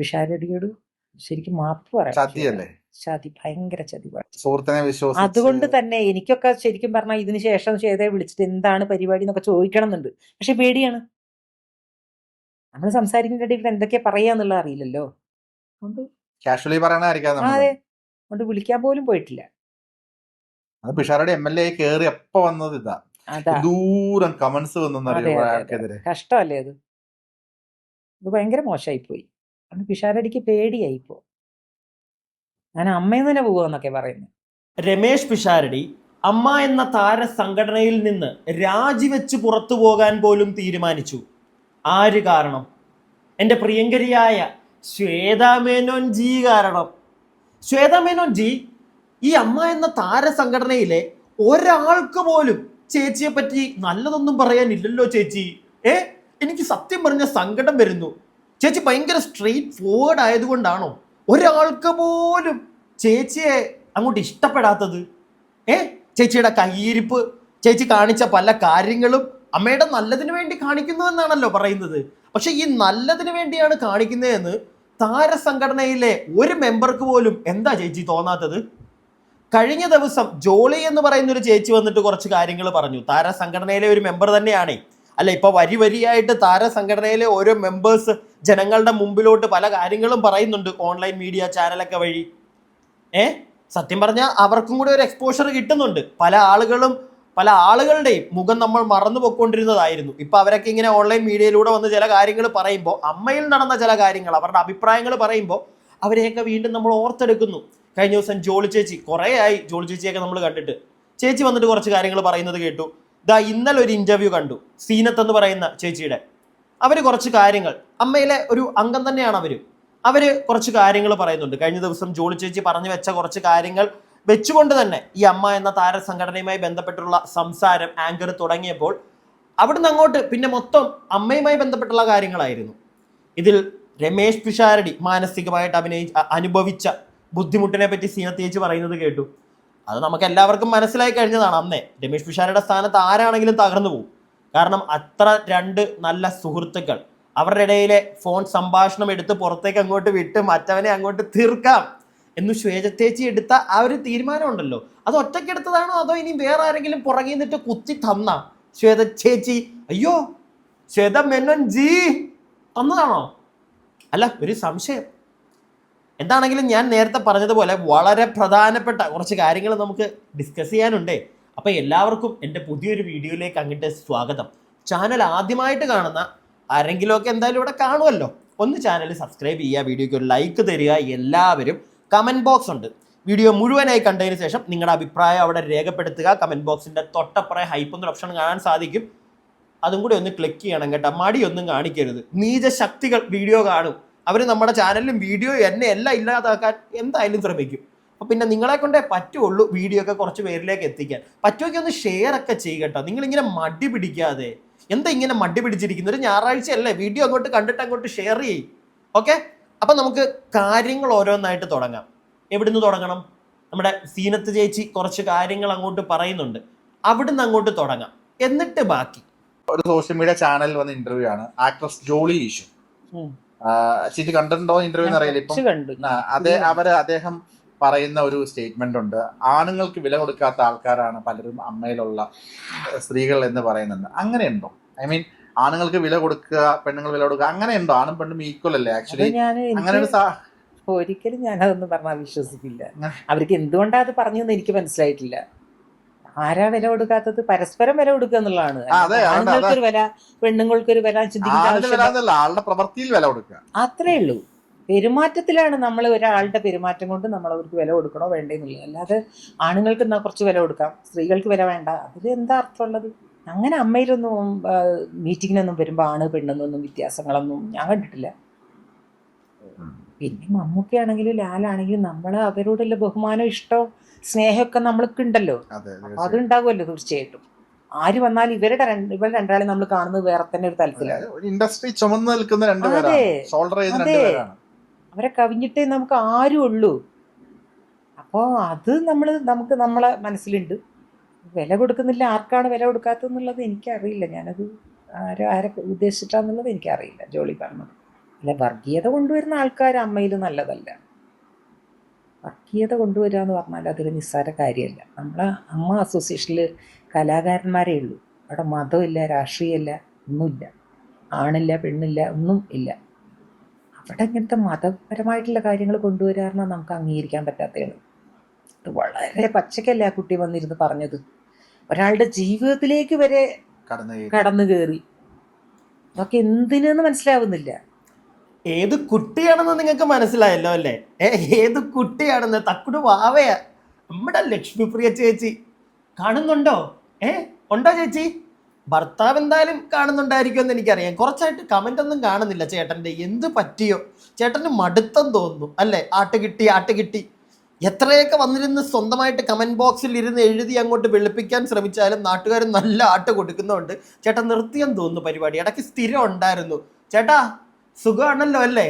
പിഷാരടിയോട് ശരിക്കും മാപ്പ് പറയാം. ചതിയല്ലേ? ചതി, ഭയങ്കര ചതി. സുഹൃത്തിനെ വിശ്വസിച്ച് അതുകൊണ്ട് തന്നെ എനിക്കൊക്കെ ശരിക്കും പറഞ്ഞാൽ ഇതിന് ശേഷം ശ്വേതയെ വിളിച്ചിട്ട് എന്താണ് പരിപാടി എന്നൊക്കെ ചോദിക്കണം എന്നുണ്ട്. പക്ഷെ പേടിയാണ്. നമ്മൾ സംസാരിക്കുന്ന ഇടയിൽ എന്തൊക്കെയാ പറയാന്നുള്ളത് അറിയില്ലല്ലോ. അതുകൊണ്ട് കാഷ്വലി പറയണായിരിക്കാം നമ്മള്. അതെ, അതുകൊണ്ട് വിളിക്കാൻ പോലും പോയിട്ടില്ല. അത് പിഷാരടി MLA കേറി എപ്പോ വന്നത് ഇതാ. അതാ ദൂരം കമന്റ്സ് അതെ വന്നറിയോ അതെ അതെ അയാൾക്കെതിരെ. കഷ്ടമല്ലേ അത്? ഇത് ഭയങ്കര മോശമായി പോയി. അതുകൊണ്ട് പിഷാരടിക്ക് പേടിയായി ഇപ്പോ. ഞാൻ അമ്മയിൽ തന്നെ പോവാന്നൊക്കെ പറയുന്നത്. രമേശ് പിഷാരടി അമ്മ എന്ന താര സംഘടനയിൽ നിന്ന് രാജിവെച്ച് പുറത്തു പോകാൻ പോലും തീരുമാനിച്ചു. ആര് കാരണം? എൻ്റെ പ്രിയങ്കരിയായ ശ്വേതാ മേനോൻ ജി കാരണം. ശ്വേതാ മേനോൻ ജി ഈ അമ്മ എന്ന താര സംഘടനയിലെ ഒരാൾക്ക് പോലും ചേച്ചിയെ പറ്റി നല്ലതൊന്നും പറയാനില്ലല്ലോ ചേച്ചി. എനിക്ക് സത്യം പറഞ്ഞ സങ്കടം വരുന്നു. ചേച്ചി ഭയങ്കര സ്ട്രെയിറ്റ് ഫോർവേഡ് ആയതുകൊണ്ടാണോ ഒരാൾക്ക് പോലും ചേച്ചിയെ അങ്ങോട്ട് ഇഷ്ടപ്പെടാത്തത്? ചേച്ചിയുടെ കയ്യിരിപ്പ്, ചേച്ചി കാണിച്ച പല കാര്യങ്ങളും അമ്മയുടെ നല്ലതിന് വേണ്ടി കാണിക്കുന്നു എന്നാണല്ലോ പറയുന്നത്. പക്ഷെ ഈ നല്ലതിന് വേണ്ടിയാണ് കാണിക്കുന്നതെന്ന് താരസംഘടനയിലെ ഒരു മെമ്പർക്ക് പോലും എന്താ ചേച്ചി തോന്നാത്തത്? കഴിഞ്ഞ ദിവസം ജോളി എന്ന് പറയുന്ന ഒരു ചേച്ചി വന്നിട്ട് കുറച്ച് കാര്യങ്ങൾ പറഞ്ഞു. താരസംഘടനയിലെ ഒരു മെമ്പർ തന്നെയാണ്. അല്ല, ഇപ്പൊ വരിയായിട്ട് താരസംഘടനയിലെ ഓരോ മെമ്പേഴ്സ് ജനങ്ങളുടെ മുമ്പിലോട്ട് പല കാര്യങ്ങളും പറയുന്നുണ്ട് ഓൺലൈൻ മീഡിയ ചാനലൊക്കെ വഴി. സത്യം പറഞ്ഞാൽ അവർക്കും കൂടി ഒരു എക്സ്പോഷർ കിട്ടുന്നുണ്ട്. പല ആളുകളുടെയും മുഖം നമ്മൾ മറന്നു പോയിക്കൊണ്ടിരുന്നതായിരുന്നു. ഇപ്പൊ അവരൊക്കെ ഇങ്ങനെ ഓൺലൈൻ മീഡിയയിലൂടെ വന്ന് ചില കാര്യങ്ങൾ പറയുമ്പോൾ, അമ്മയിൽ നടന്ന ചില കാര്യങ്ങൾ, അവരുടെ അഭിപ്രായങ്ങൾ പറയുമ്പോൾ അവരെയൊക്കെ വീണ്ടും നമ്മൾ ഓർത്തെടുക്കുന്നു. കഴിഞ്ഞ ദിവസം ജോളി ചേച്ചി, കുറേ ആയി ജോളി ചേച്ചിയൊക്കെ നമ്മൾ കണ്ടിട്ട്, ചേച്ചി വന്നിട്ട് കുറച്ച് കാര്യങ്ങൾ പറയുന്നത് കേട്ടു. ഇന്നലെ ഒരു ഇന്റർവ്യൂ കണ്ടു സീനത്ത് എന്ന് പറയുന്ന ചേച്ചിയുടെ. അവര് കുറച്ച് കാര്യങ്ങൾ, അമ്മയിലെ ഒരു അംഗം തന്നെയാണ് അവര് കുറച്ച് കാര്യങ്ങൾ പറയുന്നുണ്ട്. കഴിഞ്ഞ ദിവസം ജോളി ചേച്ചി പറഞ്ഞു വെച്ച കുറച്ച് കാര്യങ്ങൾ വെച്ചുകൊണ്ട് തന്നെ ഈ അമ്മ എന്ന താര സംഘടനയുമായി ബന്ധപ്പെട്ടുള്ള സംസാരം ആങ്കർ തുടങ്ങിയപ്പോൾ അവിടുന്ന് അങ്ങോട്ട് പിന്നെ മൊത്തം അമ്മയുമായി ബന്ധപ്പെട്ടുള്ള കാര്യങ്ങളായിരുന്നു. ഇതിൽ രമേശ് പിഷാരടി മാനസികമായിട്ട് അനുഭവിച്ച ബുദ്ധിമുട്ടിനെ പറ്റി സീനത്ത് ചേച്ചി പറയുന്നത് കേട്ടു. അത് നമുക്ക് എല്ലാവർക്കും മനസ്സിലായി കഴിഞ്ഞതാണ്. അന്നേ രമേശ് പിഷാരടിയുടെ സ്ഥാനത്ത് ആരാണെങ്കിലും തകർന്നു പോകും. കാരണം അത്ര രണ്ട് നല്ല സുഹൃത്തുക്കൾ, അവരുടെ ഇടയിലെ ഫോൺ സംഭാഷണം എടുത്ത് പുറത്തേക്ക് അങ്ങോട്ട് വിട്ട് മറ്റവനെ അങ്ങോട്ട് തീർക്കാം എന്ന് ശ്വേതേച്ചി എടുത്ത ആ ഒരു തീരുമാനം ഉണ്ടല്ലോ, അത് ഒറ്റയ്ക്ക് എടുത്തതാണോ അതോ ഇനി വേറെ ആരെങ്കിലും പുറകെ നിന്നിട്ട് കുത്തി തന്ന ശ്വേതേച്ചി, അയ്യോ ശ്വേത മേനോൻ ജി തന്നതാണോ? അല്ല, ഒരു സംശയം. എന്താണെങ്കിലും ഞാൻ നേരത്തെ പറഞ്ഞതുപോലെ വളരെ പ്രധാനപ്പെട്ട കുറച്ച് കാര്യങ്ങൾ നമുക്ക് ഡിസ്കസ് ചെയ്യാനുണ്ടേ. അപ്പൊ എല്ലാവർക്കും എൻ്റെ പുതിയൊരു വീഡിയോയിലേക്ക് അങ്ങോട്ട് സ്വാഗതം. ചാനൽ ആദ്യമായിട്ട് കാണുന്ന ആരെങ്കിലുമൊക്കെ എന്തായാലും ഇവിടെ കാണുമല്ലോ, ഒന്ന് ചാനൽ സബ്സ്ക്രൈബ് ചെയ്യുക, വീഡിയോയ്ക്ക് ഒരു ലൈക്ക് തരിക. എല്ലാവരും കമൻറ്റ് ബോക്സ് ഉണ്ട്, വീഡിയോ മുഴുവനായി കണ്ടതിന് ശേഷം നിങ്ങളുടെ അഭിപ്രായം അവിടെ രേഖപ്പെടുത്തുക. കമൻറ്റ് ബോക്സിൻ്റെ തൊട്ടപ്പുറം ഹൈപ്പ് എന്നൊരു ഓപ്ഷൻ കാണാൻ സാധിക്കും, അതും കൂടി ഒന്ന് ക്ലിക്ക് ചെയ്യണം കേട്ടോ. മടിയൊന്നും കാണിക്കരുത്. നീചശക്തികൾ വീഡിയോ കാണും, അവർ നമ്മുടെ ചാനലിലും വീഡിയോ എന്നെ എല്ലാം ഇല്ലാതാക്കാൻ എന്തായാലും ശ്രമിക്കും. അപ്പോൾ പിന്നെ നിങ്ങളെ കൊണ്ടേ പറ്റുള്ളൂ വീഡിയോ ഒക്കെ കുറച്ച് പേരിലേക്ക് എത്തിക്കാൻ. പറ്റുമെങ്കിൽ ഒന്ന് ഷെയർ ഒക്കെ ചെയ്യട്ടോ. നിങ്ങളിങ്ങനെ മടി പിടിക്കാതെ, എന്താ ഇങ്ങനെ മടി പിടിച്ചിരിക്കുന്നത്? ഒരു ഞായറാഴ്ചയല്ലേ, വീഡിയോ അങ്ങോട്ട് കണ്ടിട്ട് അങ്ങോട്ട് ഷെയർ ചെയ്യും. ഓക്കെ, അപ്പം നമുക്ക് കാര്യങ്ങൾ ഓരോന്നായിട്ട് തുടങ്ങാം. എവിടുന്ന് തുടങ്ങണം? നമ്മുടെ സീനത്ത് ചേച്ചി കുറച്ച് കാര്യങ്ങൾ അങ്ങോട്ട് പറയുന്നുണ്ട്, അവിടുന്ന് അങ്ങോട്ട് തുടങ്ങാം, എന്നിട്ട് ബാക്കി. ഒരു സോഷ്യൽ മീഡിയ ചാനലിൽ വന്ന ഇന്റർവ്യൂ ആണ് ആക്ട്രസ് ജോളി ഈശു. ചേച്ചി കണ്ടിട്ടുണ്ടോ ഇന്റർവ്യൂ എന്നറിയില്ല. ഇപ്പം അദ്ദേഹം പറയുന്ന ഒരു സ്റ്റേറ്റ്മെന്റ് ഉണ്ട്, ആണുങ്ങൾക്ക് വില കൊടുക്കാത്ത ആൾക്കാരാണ് പലരും അമ്മയിലുള്ള സ്ത്രീകൾ എന്ന് പറയുന്നുണ്ട്. അങ്ങനെയുണ്ടോ? ഐ മീൻ, ആണുങ്ങൾക്ക് വില കൊടുക്കുക, പെണ്ണുങ്ങൾ വില കൊടുക്കുക, അങ്ങനെയുണ്ടോ? ആണും പെണ്ണും ഈക്വൽ അല്ലേ ആക്ച്വലി? അങ്ങനെ ഒരിക്കലും ഞാനതൊന്നും പറഞ്ഞാൽ വിശ്വസിക്കില്ല. അവർക്ക് എന്തുകൊണ്ടാ അത് പറഞ്ഞെന്ന് എനിക്ക് മനസ്സിലായിട്ടില്ല. ആരാ വില കൊടുക്കാത്തത്? പരസ്പരം വില കൊടുക്കുക എന്നുള്ളതാണ്. ആണുങ്ങൾക്കൊരു വില, പെണ്ണുങ്ങൾക്കൊരു വില ആളുടെ പ്രവൃത്തിയിൽ വില കൊടുക്കുക, അത്രേ ഉള്ളൂ. പെരുമാറ്റത്തിലാണ് നമ്മൾ ഒരാളുടെ പെരുമാറ്റം കൊണ്ട് നമ്മൾ അവർക്ക് വില കൊടുക്കണോ വേണ്ടെന്നുള്ളത്. അല്ലാതെ ആണുങ്ങൾക്ക് എന്നാൽ കുറച്ച് വില കൊടുക്കാം, സ്ത്രീകൾക്ക് വില വേണ്ട, അതിൽ എന്താ അർത്ഥമുള്ളത്? അങ്ങനെ അമ്മയിലൊന്നും മീറ്റിങ്ങിനൊന്നും വരുമ്പോൾ ആണ് പെണ്ണെന്നൊന്നും വ്യത്യാസങ്ങളൊന്നും ഞാൻ കണ്ടിട്ടില്ല. പിന്നെ മമ്മൂക്കയാണെങ്കിലും ലാലാണെങ്കിലും നമ്മൾ അവരോടുള്ള ബഹുമാനം, ഇഷ്ടവും സ്നേഹമൊക്കെ നമ്മൾക്ക് ഉണ്ടല്ലോ, അതുണ്ടാകുമല്ലോ തീർച്ചയായിട്ടും. ആര് വന്നാലും ഇവർ രണ്ടാളെ നമ്മൾ കാണുന്നത് വേറെ തന്നെ ഒരു തലത്തിലാണ്. ഇൻഡസ്ട്രി ചുമന്ന് നിൽക്കുന്ന രണ്ടുപേരാണ്, അവരെ കവിഞ്ഞിട്ടേ നമുക്ക് ആരും ഉള്ളൂ. അപ്പോൾ അത് നമുക്ക് നമ്മളെ മനസ്സിലുണ്ട്. വില കൊടുക്കുന്നില്ല, ആർക്കാണ് വില കൊടുക്കാത്തതെന്നുള്ളത് എനിക്കറിയില്ല. ഞാനത് ആരെ ഉദ്ദേശിച്ചിട്ടാന്നുള്ളത് എനിക്കറിയില്ല. ജോളി പറഞ്ഞത് അല്ല, വർഗീയത കൊണ്ടുവരുന്ന ആൾക്കാർ അമ്മയിൽ നല്ലതല്ല. വർഗീയത കൊണ്ടുവരിക എന്ന് പറഞ്ഞാൽ അതൊരു നിസ്സാര കാര്യമല്ല. നമ്മളെ അമ്മ അസോസിയേഷനിൽ കലാകാരന്മാരേ ഉള്ളൂ. അവിടെ മതമില്ല, രാഷ്ട്രീയമില്ല, ഒന്നുമില്ല, ആണില്ല പെണ്ണില്ല, ഒന്നും ഇല്ല. അവിടെ ഇങ്ങനത്തെ മതപരമായിട്ടുള്ള കാര്യങ്ങൾ കൊണ്ടുവരാറിന് നമുക്ക് അംഗീകരിക്കാൻ പറ്റാത്തതാണ്. അത് വളരെ പച്ചക്കല്ല ആ കുട്ടി വന്നിരുന്ന് പറഞ്ഞത്. ഒരാളുടെ ജീവിതത്തിലേക്ക് വരെ കടന്നു കയറി. അതൊക്കെ എന്തിനെന്ന് മനസ്സിലാവുന്നില്ല. ഏത് കുട്ടിയാണെന്ന് നിങ്ങൾക്ക് മനസ്സിലായല്ലോ അല്ലേ? ഏത് കുട്ടിയാണെന്ന്? തക്കുടു വാവയാ നമ്മുടെ ലക്ഷ്മിപ്രിയ ചേച്ചി. കാണുന്നുണ്ടോ? ഉണ്ടോ ചേച്ചി? ഭർത്താവ് എന്തായാലും കാണുന്നുണ്ടായിരിക്കും എന്ന് എനിക്കറിയാം. കുറച്ചായിട്ട് കമന്റ് ഒന്നും കാണുന്നില്ല ചേട്ടൻ്റെ. എന്ത് പറ്റിയോ? ചേട്ടന് മടുത്തം തോന്നുന്നു അല്ലേ? ആട്ട് കിട്ടി എത്രയൊക്കെ വന്നിരുന്ന് സ്വന്തമായിട്ട് കമന്റ് ബോക്സിൽ ഇരുന്ന് എഴുതി അങ്ങോട്ട് വെളുപ്പിക്കാൻ ശ്രമിച്ചാലും നാട്ടുകാർ നല്ല ആട്ട് കൊടുക്കുന്നതുകൊണ്ട് ചേട്ടൻ നിർത്തിയെന്ന് തോന്നുന്നു പരിപാടി. ഇടയ്ക്ക് സ്ഥിരം ഉണ്ടായിരുന്നു. ചേട്ടാ സുഖമാണല്ലോ അല്ലേ?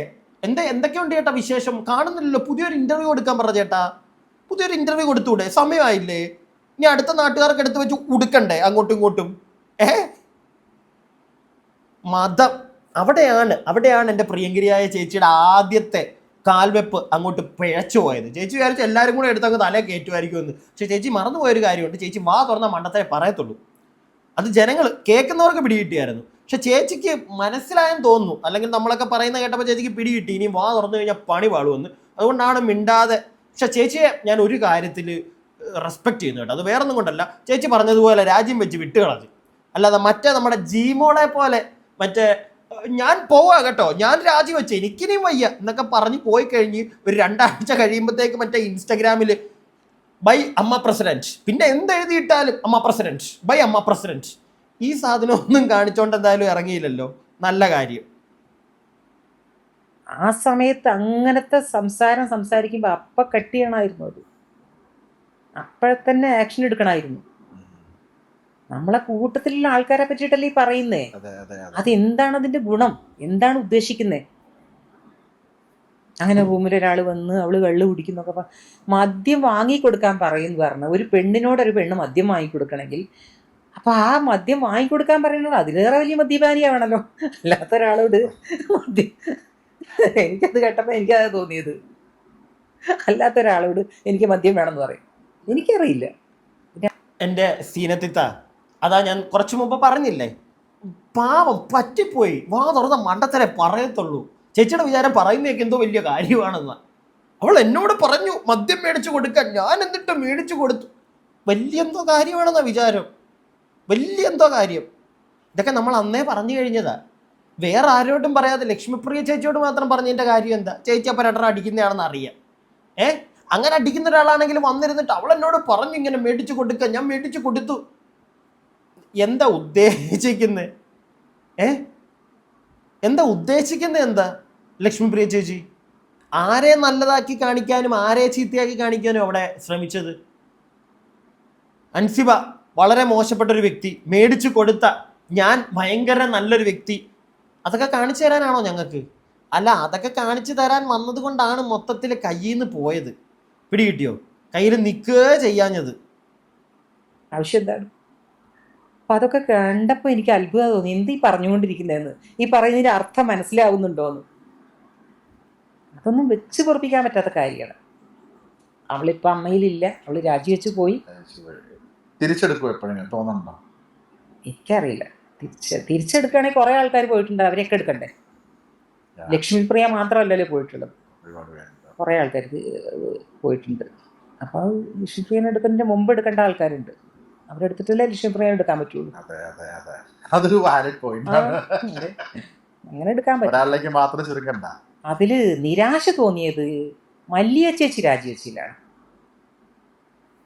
എന്തൊക്കെയുണ്ട് ചേട്ടാ വിശേഷം? കാണുന്നില്ലല്ലോ. പുതിയൊരു ഇന്റർവ്യൂ കൊടുക്കാൻ പറ ചേട്ടാ. പുതിയൊരു ഇന്റർവ്യൂ കൊടുത്തൂടെ? സമയമായില്ലേ? ഇനി അടുത്ത നാട്ടുകാർക്ക് എടുത്ത് വെച്ച് ഉടുക്കണ്ടേ അങ്ങോട്ടും ഇങ്ങോട്ടും? മതം അവിടെയാണ് എൻ്റെ പ്രിയങ്കരിയായ ചേച്ചിയുടെ ആദ്യത്തെ കാൽവെപ്പ് അങ്ങോട്ട് പിഴച്ചു പോയത്. ചേച്ചി വിചാരിച്ചു എല്ലാവരും കൂടെ എടുത്തങ്ങ് തല കയറ്റുമായിരിക്കുമെന്ന്. പക്ഷെ ചേച്ചി മറന്നുപോയൊരു കാര്യമുണ്ട്. ചേച്ചി വാ തുറന്ന മണ്ടത്തരെ പറയത്തുള്ളൂ. അത് ജനങ്ങൾ കേൾക്കുന്നവർക്ക് പിടികിട്ടിയായിരുന്നു. പക്ഷെ ചേച്ചിക്ക് മനസ്സിലായെന്ന് തോന്നുന്നു. അല്ലെങ്കിൽ നമ്മളൊക്കെ പറയുന്ന കേട്ടപ്പോൾ ചേച്ചിക്ക് പിടികിട്ടി ഇനി വാ തുറന്നു കഴിഞ്ഞാൽ പണി പാടുമെന്ന്. അതുകൊണ്ടാണ് മിണ്ടാതെ. പക്ഷെ ചേച്ചിയെ ഞാൻ ഒരു കാര്യത്തിൽ റെസ്പെക്ട് ചെയ്യുന്നു കേട്ടോ. അത് വേറൊന്നും കൊണ്ടല്ല, ചേച്ചി പറഞ്ഞതുപോലെ രാജ്യം വെച്ച് വിട്ടുകളഞ്ഞു. അല്ലാതെ മറ്റേ നമ്മുടെ ജീമോളെ പോലെ മറ്റേ ഞാൻ പോവാ കേട്ടോ, ഞാൻ രാജിവെച്ചേ, എനിക്കിനിയും വയ്യ എന്നൊക്കെ പറഞ്ഞ് പോയി കഴിഞ്ഞ് ഒരു 2 ആഴ്ച കഴിയുമ്പോഴത്തേക്ക് മറ്റേ ഇൻസ്റ്റഗ്രാമിൽ ബൈ അമ്മ പ്രസിഡന്റ്, പിന്നെ എന്തെഴുതിയിട്ടാലും അമ്മ പ്രസിഡന്റ്, ബൈ അമ്മ പ്രസിഡന്റ്. ഈ സാധനം ഒന്നും കാണിച്ചോണ്ട് എന്തായാലും ഇറങ്ങിയില്ലല്ലോ. നല്ല കാര്യം. ആ സമയത്ത് അങ്ങനത്തെ സംസാരിക്കുമ്പോൾ അപ്പം കട്ട് ചെയ്യണമായിരുന്നു. അത് അപ്പോഴത്തന്നെ ആക്ഷൻ എടുക്കണമായിരുന്നു. നമ്മളെ കൂട്ടത്തിലുള്ള ആൾക്കാരെ പറ്റിയിട്ടല്ലേ ഈ പറയുന്നേ. അതെന്താണ് അതിന്റെ ഗുണം? എന്താണ് ഉദ്ദേശിക്കുന്നത്? അങ്ങനെ റൂമിൽ ഒരാൾ വന്ന് അവള് വെള്ളം കുടിക്കുന്നൊക്കെ മദ്യം വാങ്ങിക്കൊടുക്കാൻ പറയുന്നു പറഞ്ഞു. ഒരു പെണ്ണിനോടൊരു പെണ്ണ് മദ്യം വാങ്ങിക്കൊടുക്കണമെങ്കിൽ അപ്പൊ ആ മദ്യം വാങ്ങിക്കൊടുക്കാൻ പറയുന്നത് അതിലേറെ വലിയ മദ്യപാനിയാവണല്ലോ. അല്ലാത്ത ഒരാളോട് മദ്യം, എനിക്കത് കേട്ടപ്പോൾ എനിക്കത് തോന്നിയത്. അല്ലാത്ത ഒരാളോട് എനിക്ക് മദ്യം വേണമെന്ന് പറയും. എനിക്കറിയില്ല. എൻ്റെ സീനത്തിത്ത, അതാ ഞാൻ കുറച്ചു മുമ്പ് പറഞ്ഞില്ലേ, പാവം പറ്റിപ്പോയി. വാ തുറന്ന മണ്ടത്തരെ പറയത്തുള്ളൂ. ചേച്ചിയുടെ വിചാരം പറയുന്നതൊക്കെ എന്തോ വലിയ കാര്യമാണെന്ന്. അവൾ എന്നോട് പറഞ്ഞു മദ്യം മേടിച്ചു കൊടുക്കാൻ, ഞാൻ എന്നിട്ട് മേടിച്ചു കൊടുത്തു. വലിയ എന്തോ കാര്യമാണെന്നാ വിചാരം, വലിയ എന്തോ കാര്യം. ഇതൊക്കെ നമ്മൾ അന്നേ പറഞ്ഞു കഴിഞ്ഞതാ. വേറെ ആരോടും പറയാതെ ലക്ഷ്മിപ്രിയ ചേച്ചിയോട് മാത്രം പറഞ്ഞതിൻ്റെ കാര്യം എന്താ? ചേച്ചി അപ്പം 2 അടിക്കുന്നതാണെന്ന് അറിയാം. അങ്ങനെ അടിക്കുന്ന ഒരാളാണെങ്കിൽ വന്നിരുന്നിട്ട് അവൾ എന്നോട് പറഞ്ഞു ഇങ്ങനെ മേടിച്ചു കൊടുക്കാൻ, ഞാൻ മേടിച്ചു കൊടുത്തു. എന്താ ഉദ്ദേശിക്കുന്നത്? എന്താ ഉദ്ദേശിക്കുന്നത്? എന്താ ലക്ഷ്മിപ്രിയ ചേച്ചി ആരെ നല്ലതാക്കി കാണിക്കാനും ആരെ ചീത്തയാക്കി കാണിക്കാനും അവിടെ ശ്രമിച്ചത്? അൻസിബ വളരെ മോശപ്പെട്ടൊരു വ്യക്തി, മേടിച്ചു കൊടുത്ത ഞാൻ ഭയങ്കര നല്ലൊരു വ്യക്തി, അതൊക്കെ കാണിച്ചു തരാനാണോ ഞങ്ങൾക്ക്? അല്ല, അതൊക്കെ കാണിച്ചു തരാൻ വന്നത് കൊണ്ടാണ് മൊത്തത്തിൽ കയ്യിൽ നിന്ന് പോയത്. പിടികിട്ടിയോ? കയ്യിൽ നിൽക്കുക ചെയ്യാഞ്ഞത് ആവശ്യം എന്താണ്? അപ്പം അതൊക്കെ കണ്ടപ്പോൾ എനിക്ക് അത്ഭുതം തോന്നി. എന്ത് ഈ പറഞ്ഞുകൊണ്ടിരിക്കുന്നതെന്ന്, ഈ പറയുന്നതിൻ്റെ അർത്ഥം മനസ്സിലാവുന്നുണ്ടോയെന്ന്. അതൊന്നും വെച്ച് പൊറപ്പിക്കാൻ പറ്റാത്ത കാര്യമാണ്. അവളിപ്പോൾ അമ്മയിലില്ല, അവൾ രാജിവെച്ച് പോയി. തിരിച്ചെടുക്കും എപ്പോഴെങ്കിലും തോന്നുന്നുണ്ടോ? എനിക്കറിയില്ല. തിരിച്ചെടുക്കുകയാണെങ്കിൽ കുറേ ആൾക്കാർ പോയിട്ടുണ്ട്, അവരെയൊക്കെ എടുക്കണ്ടേ? ലക്ഷ്മിപ്രിയ മാത്രമല്ലല്ലോ പോയിട്ടുള്ളത്, കുറേ ആൾക്കാർ പോയിട്ടുണ്ട്. അപ്പോൾ ലക്ഷ്മിപ്രിയനെ എടുക്കുന്നതിന് മുമ്പ് എടുക്കേണ്ട ആൾക്കാരുണ്ട്. അവരെടുത്തിട്ടല്ലേ ലക്ഷ്മിപ്രിയനെ എടുക്കാൻ പറ്റുള്ളൂ. അതൊരു വാലിഡ് പോയിന്റ്. അങ്ങനെ എടുക്കാൻ പറ്റും. മാത്രം ചുരുക്കണ്ട. അതിൽ നിരാശ തോന്നിയത് മല്ലിയ ചേച്ചി രാജിവെച്ചില്ലാണ്.